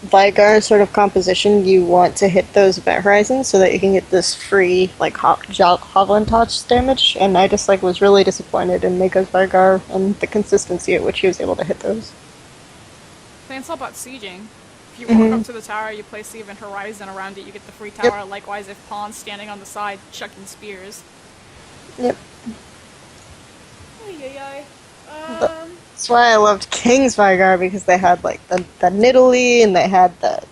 Vigar sort of composition, you want to hit those event horizons so that you can get this free like Hovland touch damage. And I just like was really disappointed in Mako's Vigar and the consistency at which he was able to hit those. I think it's all about sieging. If you walk up to the tower, you place the event horizon around it, you get the free tower. Yep. Likewise, if Pawn's standing on the side, chucking spears. Yep. Ay. That's why I loved King's Vigar, because they had like the Nidalee, and they had the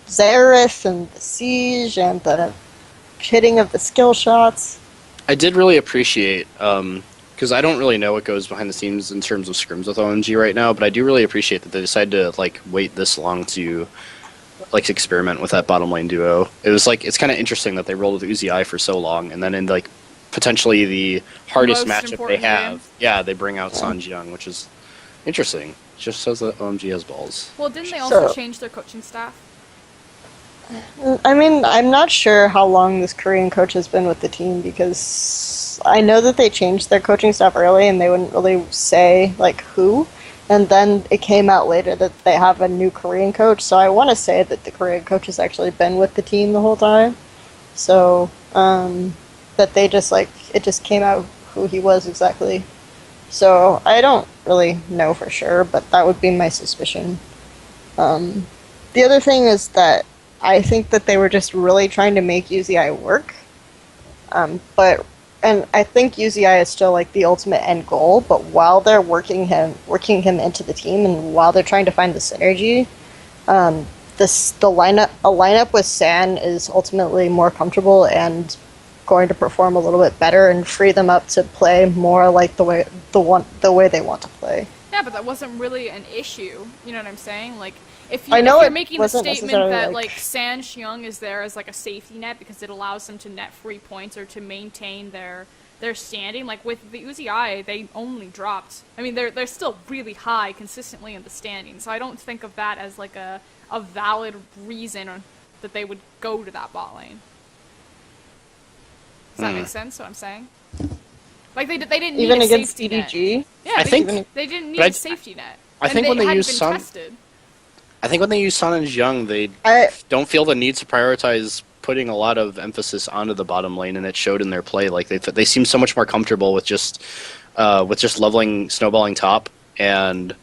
Xerath and the Siege and the hitting of the skill shots. I did really appreciate, because I don't really know what goes behind the scenes in terms of scrims with OMG right now, but I do really appreciate that they decided to like wait this long to like experiment with that bottom lane duo. It was like it's kind of interesting that they rolled with Xiye for so long, and then in like potentially the hardest Most matchup they important have, game. yeah, they bring out Sanjiang, which is interesting. Just shows that OMG has balls. Well, didn't they also So- change their coaching staff? I mean, I'm not sure how long this Korean coach has been with the team because I know that they changed their coaching staff early and they wouldn't really say like who. And then it came out later that they have a new Korean coach, so I want to say that the Korean coach has actually been with the team the whole time. So, that they just like it just came out who he was exactly. So I don't really know for sure, but that would be my suspicion. The other thing is that I think that they were just really trying to make UZI work. And I think UZI is still like the ultimate end goal, but while they're working him into the team and while they're trying to find the synergy, a lineup with San is ultimately more comfortable and going to perform a little bit better and free them up to play more like the way they want to play. Yeah, but that wasn't really an issue. You know what I'm saying? Like, if I know you're it making the wasn't statement necessarily, that like- San Xiang is there as like a safety net because it allows them to net free points or to maintain their standing, like with the Uzi, they only dropped. I mean, they're still really high consistently in the standing, so I don't think of that as like a valid reason that they would go to that bot lane. Does that make sense? What I'm saying? Like they didn't need Even a against safety net. DDG? Yeah, I think- they didn't need but a safety net. I think and when they hadn't use been Sun- tested. I think when they use Sun and Jiang, they I don't feel the need to prioritize putting a lot of emphasis onto the bottom lane, and it showed in their play. Like they seem so much more comfortable with just leveling, snowballing top, and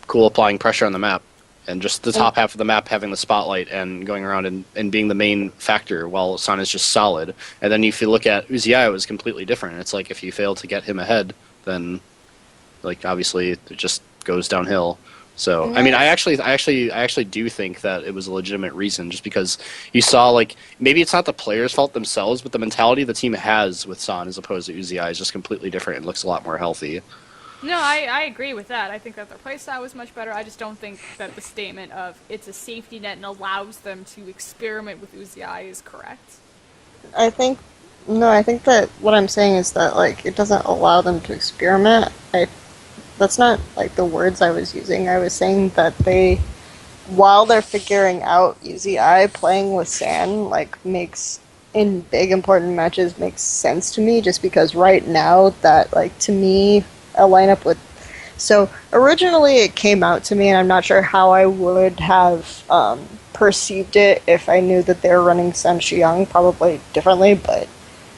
cool applying pressure on the map, and just the top half of the map having the spotlight and going around and being the main factor, while Sun is just solid. And then if you look at Uziah, it was completely different. It's like if you fail to get him ahead, then like obviously it just goes downhill. So I mean, I actually do think that it was a legitimate reason, just because you saw like maybe it's not the players' fault themselves, but the mentality the team has with San as opposed to Uzi is just completely different and looks a lot more healthy. No, I agree with that. I think that their playstyle was much better. I just don't think that the statement of it's a safety net and allows them to experiment with Uzi is correct. I think that what I'm saying is that like it doesn't allow them to experiment. That's not like the words I was using. I was saying that while they're figuring out UZI, playing with San like makes in big important matches makes sense to me, just because right now that like to me a lineup with. So originally it came out to me, and I'm not sure how I would have perceived it if I knew that they were running San Xiang, probably differently. But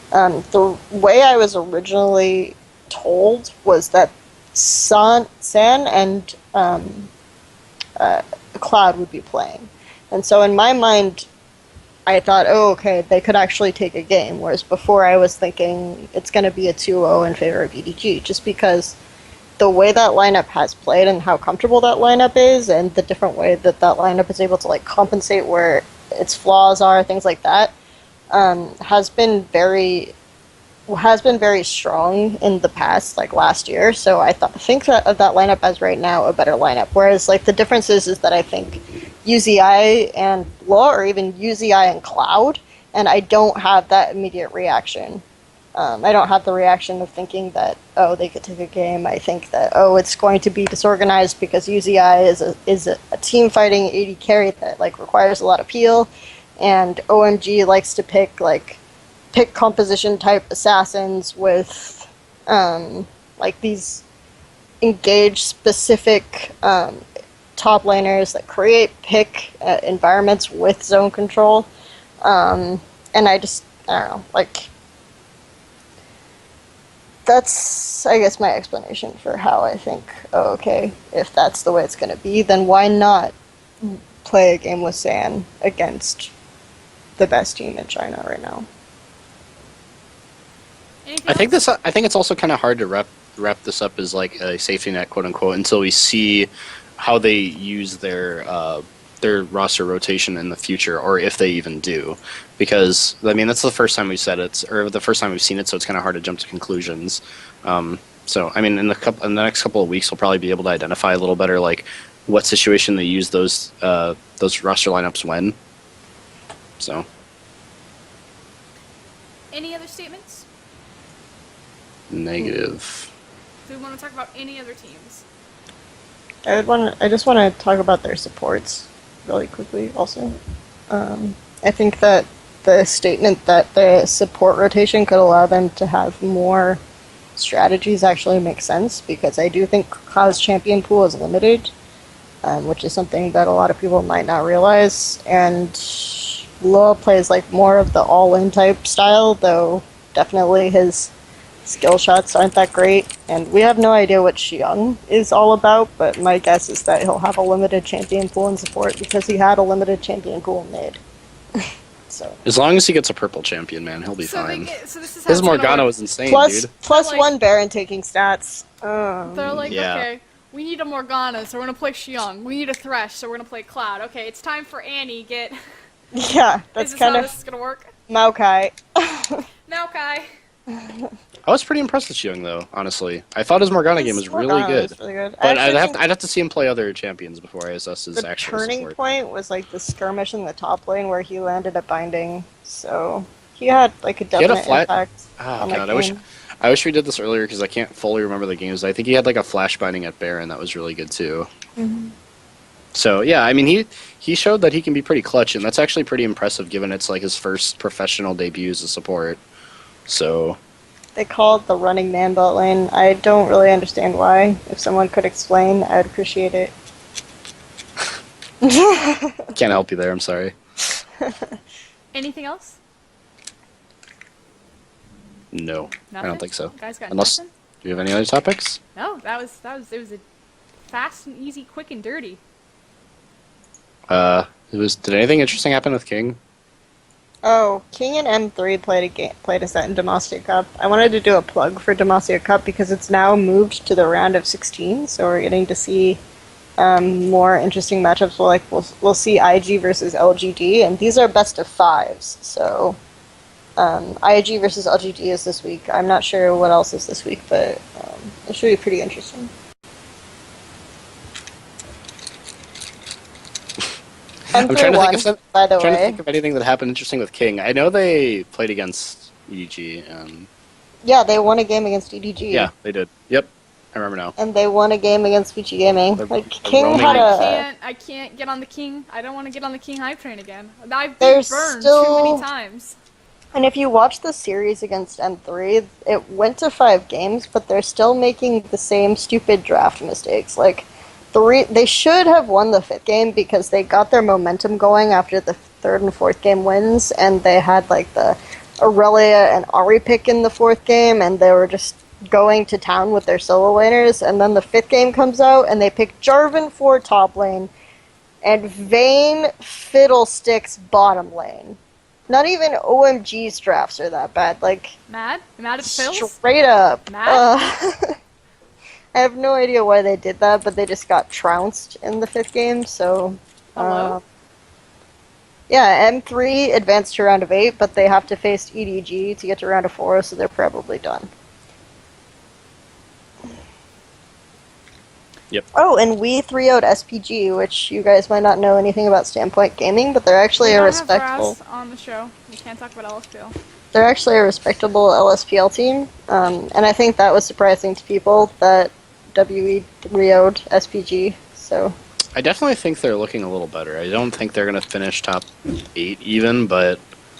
the way I was originally told was that San and Cloud would be playing. And so in my mind, I thought, oh, okay, they could actually take a game, whereas before I was thinking it's going to be a 2-0 in favor of EDG, just because the way that lineup has played and how comfortable that lineup is, and the different way that that lineup is able to like compensate where its flaws are, things like that, has been very strong in the past, like last year. So I think that of that lineup as right now a better lineup. Whereas like the difference is that I think UZI and Law, or even UZI and Cloud, and I don't have that immediate reaction. I don't have the reaction of thinking that, oh, they could take a game. I think that, oh, it's going to be disorganized because UZI is a team fighting AD carry that like requires a lot of peel, and OMG likes to pick composition type assassins with like these engage specific top laners that create pick environments with zone control, and I don't know, like that's I guess my explanation for how I think, oh, okay, if that's the way it's going to be, then why not play a game with San against the best team in China right now? Anything I think else? I think it's also kind of hard to wrap this up as like a safety net, quote unquote, until we see how they use their roster rotation in the future, or if they even do. Because I mean that's the first time we've said it, or the first time we've seen it, so it's kind of hard to jump to conclusions. So, I mean, in the next couple of weeks, we'll probably be able to identify a little better, like, what situation they use those roster lineups when. So. Any other statements? Negative. Do we want to talk about any other teams? I just want to talk about their supports really quickly also. I think that the statement that the support rotation could allow them to have more strategies actually makes sense, because I do think Cloud's champion pool is limited, which is something that a lot of people might not realize. And Loa plays like more of the all-in type style, though definitely his skill shots aren't that great, and we have no idea what Xiye is all about, but my guess is that he'll have a limited champion pool in support because he had a limited champion pool in mid. So as long as he gets a purple champion, man, he'll be fine. So this is how His it's gonna Morgana work. was insane, plus dude. Like- 1 Baron taking stats. They're like, Yeah. okay, we need a Morgana, so we're gonna play Xiye. We need a Thresh, so we're gonna play Cloud. Okay, it's time for Annie. Get. Yeah, that's Is this kind how of this is gonna work? Maokai. Maokai. I was pretty impressed with Xiye, though, honestly. I thought his Morgana game was really Morgana good. was really good. But I actually I'd have to see him play other champions before I assess his the actual turning support. point was like the skirmish in the top lane where he landed a binding, so he had like a had a definite flat- impact Oh on god, that game. I wish we did this earlier because I can't fully remember the games. I think he had like a flash binding at Baron that was really good too. Mhm. So yeah, I mean he showed that he can be pretty clutch, and that's actually pretty impressive given it's like his first professional debut as a support. So They call it the running man bot lane. I don't really understand why. If someone could explain, I'd appreciate it. can't help you there. I'm sorry. Anything else? No, I Nothing? don't think so. You guys got Unless nothing? do you have any other topics? No, it was a fast and easy, quick and dirty. Did anything interesting happen with King? Oh, King and M3 played a set in Demacia Cup. I wanted to do a plug for Demacia Cup because it's now moved to the round of 16, so we're getting to see more interesting matchups. We'll see IG versus LGD, and these are best of 5s. So IG versus LGD is this week. I'm not sure what else is this week, but it should be pretty interesting. I'm trying to think of some, by the trying to way. think of anything that happened interesting with King. I know they played against EDG. Yeah, they won a game against EDG. Yeah, they did. Yep, I remember now. And they won a game against Fuji Gaming. They're- Like they're King roaming. had I can't get on the King. I don't want to get on the King hype train again. I've They're been burned still- too many times. And if you watch the series against M3, it went to 5 games, but they're still making the same stupid draft mistakes. Like, they should have won the 5th game because they got their momentum going after the 3rd and 4th game wins, and they had, like, the Aurelia and Ari pick in the 4th game, and they were just going to town with their solo laners, and then the 5th game comes out, and they pick Jarvan for top lane, and Vayne Fiddlesticks bottom lane. Not even OMG's drafts are that bad. Like, Mad? Mad at Phils? straight up. Mad? I have no idea why they did that, but they just got trounced in the 5th game, so... Hello? Yeah, M3 advanced to round of 8, but they have to face EDG to get to round of 4, so they're probably done. Yep. Oh, and we 3-0'd SPG, which you guys might not know anything about Standpoint Gaming, but they're actually We a don't respectable... have Raz on the show. We can't talk about LSPL. They're actually a respectable LSPL team, and I think that was surprising to people that WE 3-0'd SPG, so... I definitely think they're looking a little better. I don't think they're going to finish top 8 even, but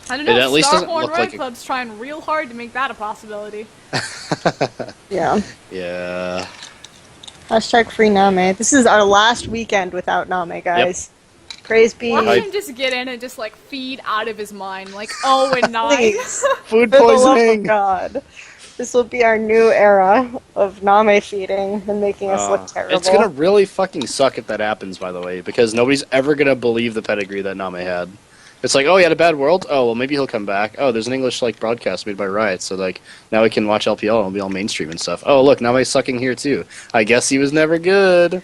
I don't know, it at least doesn't Starhorn look Red like Club's trying real hard to make that a possibility. Yeah. yeah. Hashtag free Name. This is our last weekend without Name, guys. Praise be. Watch him just get in and just like feed out of his mind, like 0-9. Please. Food For the love poisoning. of God. This will be our new era of Name feeding and making us look terrible. It's going to really fucking suck if that happens, by the way, because nobody's ever going to believe the pedigree that Name had. It's like, oh, he had a bad world? Oh, well, maybe he'll come back. Oh, there's an English like broadcast made by Riot, so like now we can watch LPL and it'll be all mainstream and stuff. Oh, look, Name's sucking here too. I guess he was never good.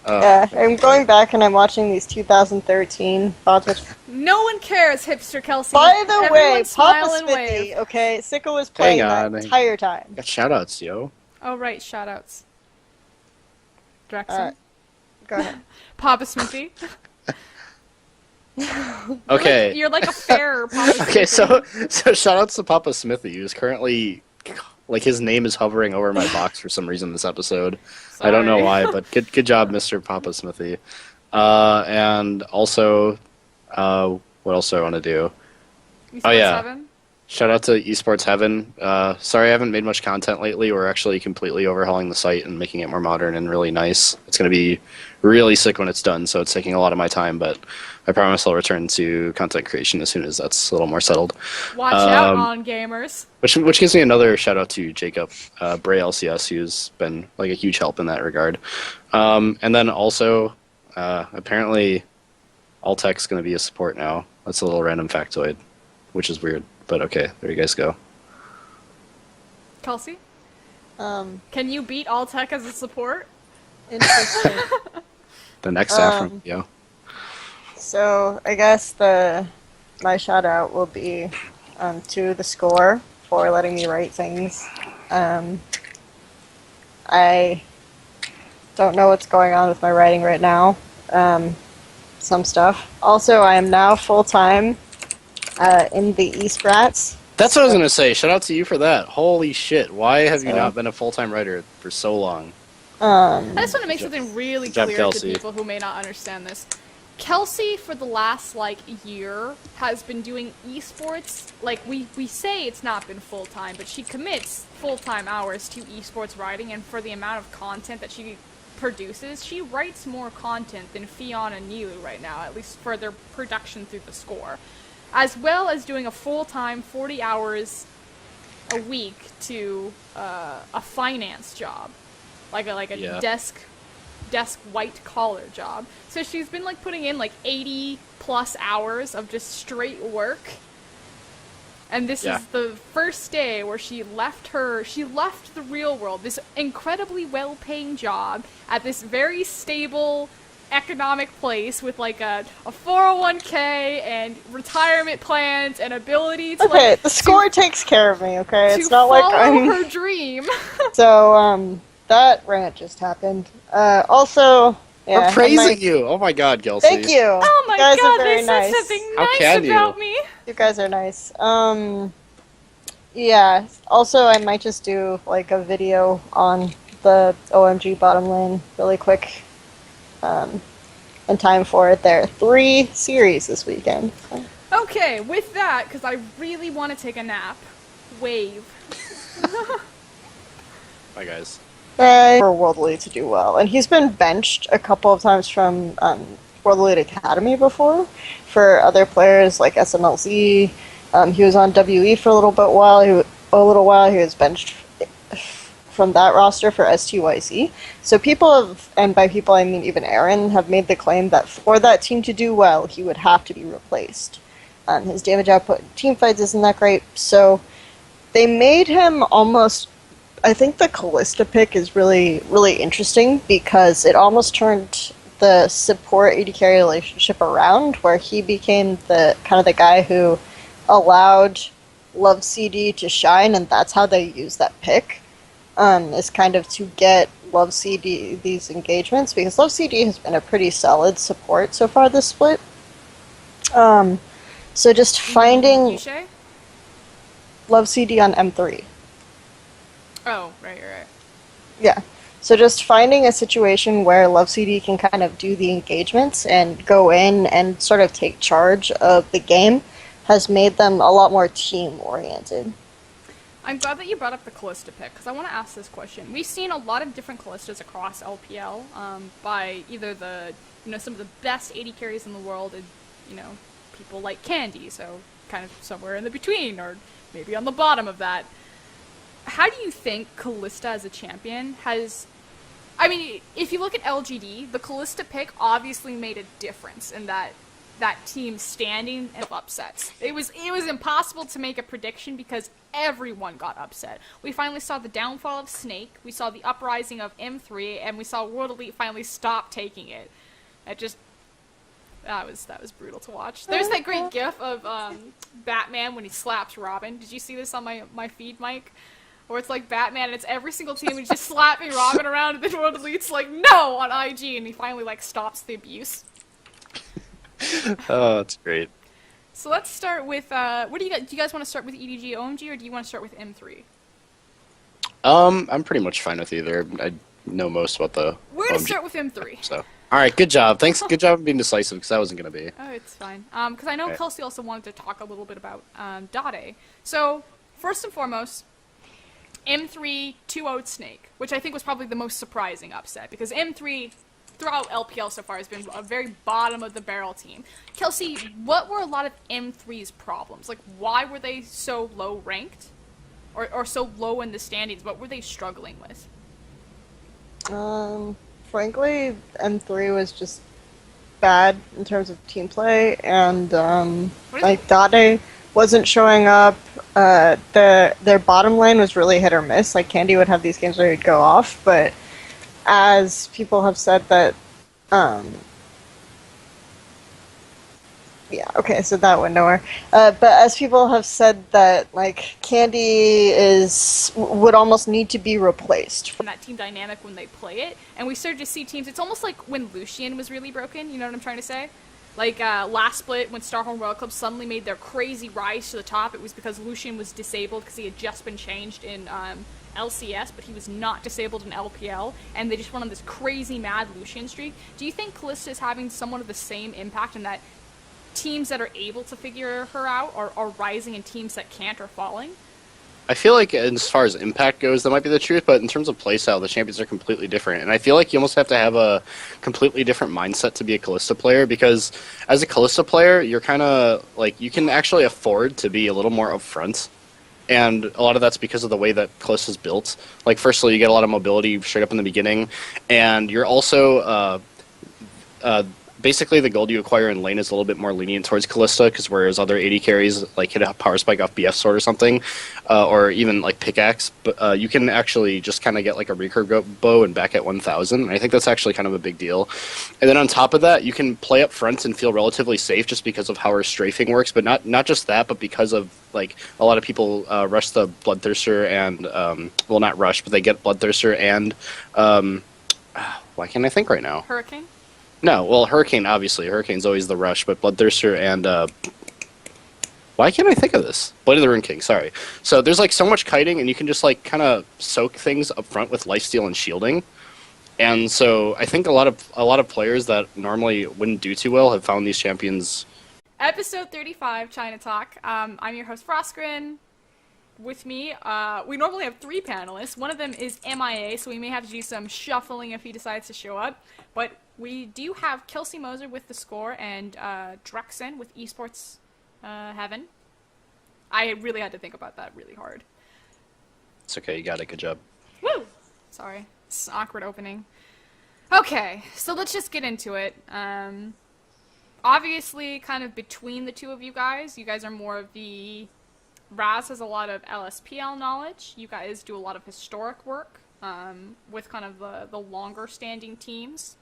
Yeah, I'm going back and I'm watching these 2013 VODs. No one cares, hipster Kelsey. By the way, Everyone smile Papa and wave. Smithy, okay, Sicko was playing that on. entire time. Got shoutouts, yo. Oh, right, shoutouts. DreXxiN. Go ahead. Papa Smithy. Okay. You're like a fair Papa Smithy. Okay, so shout outs to Papa Smithy, who's currently like his name is hovering over my box for some reason this episode. I don't know Sorry. why, but good job, Mr. Papa Smithy. And also, what else do I want to do? Esports yeah. Heaven? Shout out to Esports Heaven. Sorry I haven't made much content lately. We're actually completely overhauling the site and making it more modern and really nice. It's going to be really sick when it's done, so it's taking a lot of my time, but I promise I'll return to content creation as soon as that's a little more settled. Watch out, on gamers. Which gives me another shout out to Jacob Bray LCS, who's been like a huge help in that regard. And then also, apparently, Alltech's going to be a support now. That's a little random factoid, which is weird. But okay, there you guys go. Kelsey? Can you beat Alltech as a support? Interesting. The next Saffron video. So I guess my shout out will be to the score for letting me write things. I don't know what's going on with my writing right now. Some stuff. Also, I am now full-time in the eSprats. That's what I was going to say. Shout out to you for that. Holy shit. Why have you not been a full-time writer for so long? I just want to make something really Good job, clear Kelsey. to people who may not understand this. Kelsey, for the last, year, has been doing esports. We say it's not been full-time, but she commits full-time hours to esports writing, and for the amount of content that she produces, she writes more content than Fionn and Nilu right now, at least for their production through the score. As well as doing a full-time 40 hours a week to a finance job. Like a desk white collar job. So she's been putting in 80 plus hours of just straight work. And this is the first day where she left the real world, this incredibly well paying job at this very stable economic place with a 401k and retirement plans and ability to the score takes care of me, okay? It's not follow I'm her dream. So that rant just happened. Also, yeah, We're praising you. Oh my god, Kelsey. Thank you. Oh my you guys god, are very they said nice. something How nice can you? about me. You guys are nice. Yeah. Also, I might just do a video on the OMG bottom lane really quick. In time for their 3 series this weekend. So. Okay, with that, because I really want to take a nap, wave. Bye, guys. For World Elite to do well. And he's been benched a couple of times from World Elite Academy before for other players like SMLZ. He was on WE for a little while. He was benched from that roster for STYC. So people have, and by people I mean even Aaron, have made the claim that for that team to do well, he would have to be replaced. His damage output in teamfights isn't that great, so they made him almost... I think the Kalista pick is really, really interesting because it almost turned the support AD carry relationship around, where he became the guy who allowed Love CD to shine, and that's how they use that pick. Is kind of to get Love CD these engagements, because Love CD has been a pretty solid support so far this split. So just finding Xiye? Love CD on M3. Oh, right. Yeah. So just finding a situation where Love CD can kind of do the engagements and go in and sort of take charge of the game has made them a lot more team-oriented. I'm glad that you brought up the Kalista pick, because I want to ask this question. We've seen a lot of different Kalistas across LPL by either some of the best AD carries in the world and, people like Candy, so kind of somewhere in the between, or maybe on the bottom of that. How do you think Kalista as a champion has... I mean, if you look at LGD, the Kalista pick obviously made a difference in that team standing and upsets. It was impossible to make a prediction because everyone got upset. We finally saw the downfall of Snake, we saw the uprising of M3, and we saw World Elite finally stop taking it. That was brutal to watch. There's that great gif of Batman when he slaps Robin. Did you see this on my feed, Mike? Or it's like Batman and it's every single team and he's just slapping Robin around and then World Elite's like, no, on IG, and he finally like stops the abuse. Oh, that's great. So let's start with, what do you guys want to start with EDG, OMG, or do you want to start with M3? I'm pretty much fine with either. I know most about the We're going to OMG, start with M3. so. Alright, good job. Thanks. Good job being decisive, because that wasn't going to be. Oh, it's fine. Because I know Okay. Kelsey also wanted to talk a little bit about Dade. So, first and foremost, M3 2-0'd Snake, which I think was probably the most surprising upset, because M3 throughout LPL so far has been a very bottom of the barrel team. Kelsey, what were a lot of M3's problems? Like, why were they so low ranked? Or so low in the standings? What were they struggling with? Frankly, M3 was just bad in terms of team play, and like Dade wasn't showing up. Their bottom lane was really hit or miss. Like Candy would have these games where he'd go off, but as people have said that, yeah, okay, so that went nowhere. But as people have said that, like, Candy would almost need to be replaced. From that team dynamic when they play it, and we started to see teams, it's almost like when Lucian was really broken, you know what I'm trying to say? Like, last split, when Starhorn Royal Club suddenly made their crazy rise to the top, it was because Lucian was disabled because he had just been changed in, LCS, but he was not disabled in LPL, and they just went on this crazy mad Lucian streak. Do you think Kalista is having somewhat of the same impact in that teams that are able to figure her out are rising and teams that can't are falling? I feel like as far as impact goes, that might be the truth, but in terms of playstyle, the champions are completely different. And I feel like you almost have to have a completely different mindset to be a Kalista player, because as a Kalista player, you're kind of, like, you can actually afford to be a little more upfront. And a lot of that's because of the way that Kalista's built. Like, firstly, you get a lot of mobility straight up in the beginning, and you're also basically, the gold you acquire in lane is a little bit more lenient towards Kalista, because whereas other AD carries like hit a power spike off BF sword or something, or even like pickaxe, but you can actually just kind of get like a recurve bow and back at 1,000. And I think that's actually kind of a big deal. And then on top of that, you can play up front and feel relatively safe just because of how her strafing works. But not just that, but because of like a lot of people rush the Bloodthirster and well, not rush, but they get Bloodthirster and why can't I think right now? Hurricane? No, well, Hurricane, obviously. Hurricane's always the rush, but Bloodthirster and, why can't I think of this? Blade of the Rune King, sorry. So there's, like, so much kiting, and you can just, like, kind of soak things up front with lifesteal and shielding. And so I think a lot of players that normally wouldn't do too well have found these champions. Episode 35, China Talk. I'm your host, Frostgrin. With me, we normally have 3 panelists. One of them is MIA, so we may have to do some shuffling if he decides to show up. But we do have Kelsey Moser with the score and DreXxiN with Esports Heaven. I really had to think about that really hard. It's okay, you got it, good job. Woo! Sorry, it's an awkward opening. Okay, so let's just get into it. Obviously, kind of between the two of you guys are more of the... Raz has a lot of LSPL knowledge. You guys do a lot of historic work with kind of the longer standing teams.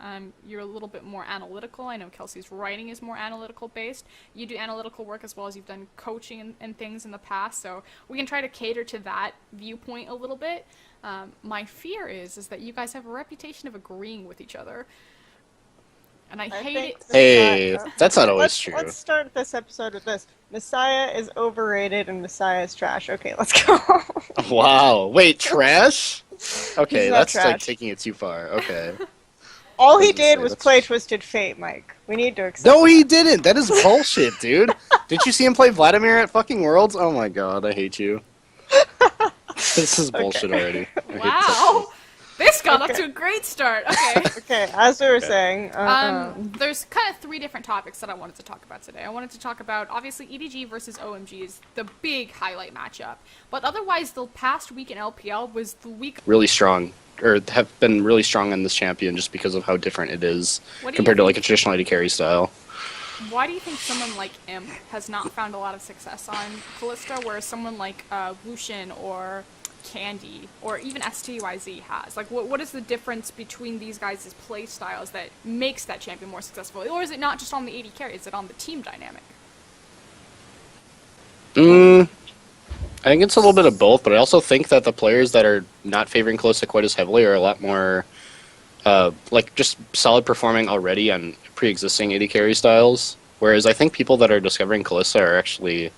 You're a little bit more analytical. I know Kelsey's writing is more analytical based. You do analytical work as well as you've done coaching and things in the past. So we can try to cater to that viewpoint a little bit. My fear is that you guys have a reputation of agreeing with each other. And I hate it. Hey, that's not always true. Let's start this episode with this. Misaya is overrated and Misaya is trash. Okay, let's go. Wow. Wait, trash? Okay, He's not that's like trash. taking it too far. Okay. All he Doesn't did say was that's- play Twisted Fate, Mike. We need to accept No, he didn't. That is bullshit, dude. Didn't you see him play Vladimir at fucking Worlds? Oh my god, I hate you. This is bullshit already. I hate Wow! This got off Okay. to a great start. Okay. Okay, as we were saying, There's kind of 3 different topics that I wanted to talk about today. I wanted to talk about, obviously, EDG versus OMG is the big highlight matchup. But otherwise, the past week in LPL was the week... really strong, or have been really strong on this champion just because of how different it is What do you compared to think- like a traditional AD carry style. Why do you think someone like Imp has not found a lot of success on Kalista, whereas someone like Lucian or Candy or even STYZ has? Like, what is the difference between these guys' play styles that makes that champion more successful? Or is it not just on the AD carry, is it on the team dynamic? I think it's a little bit of both, but I also think that the players that are not favoring Kalista quite as heavily are a lot more, like, just solid performing already on pre-existing AD carry styles. Whereas I think people that are discovering Kalista are actually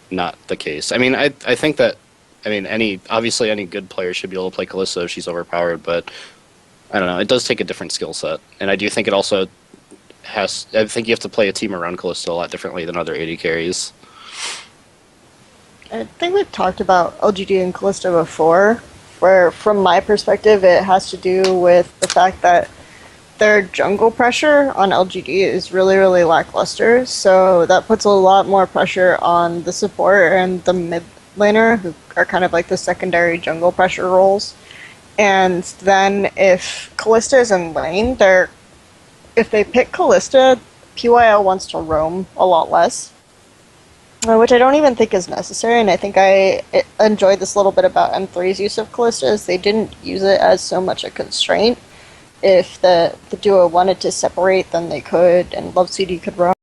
not the case. I mean, I think that, I mean, obviously any good player should be able to play Kalista if she's overpowered, but I don't know, it does take a different skill set. And I do think it also I think you have to play a team around Kalista a lot differently than other AD carries. I think we've talked about LGD and Kalista before, where from my perspective it has to do with the fact that their jungle pressure on LGD is really, really lackluster, so that puts a lot more pressure on the support and the mid laner, who are kind of like the secondary jungle pressure roles. And then if Kalista is in lane, if they pick Kalista, PYL wants to roam a lot less, which I don't even think is necessary, and I think I enjoyed this little bit about M3's use of Kalista, is they didn't use it as so much a constraint. If the duo wanted to separate, then they could, and Love CD could roam.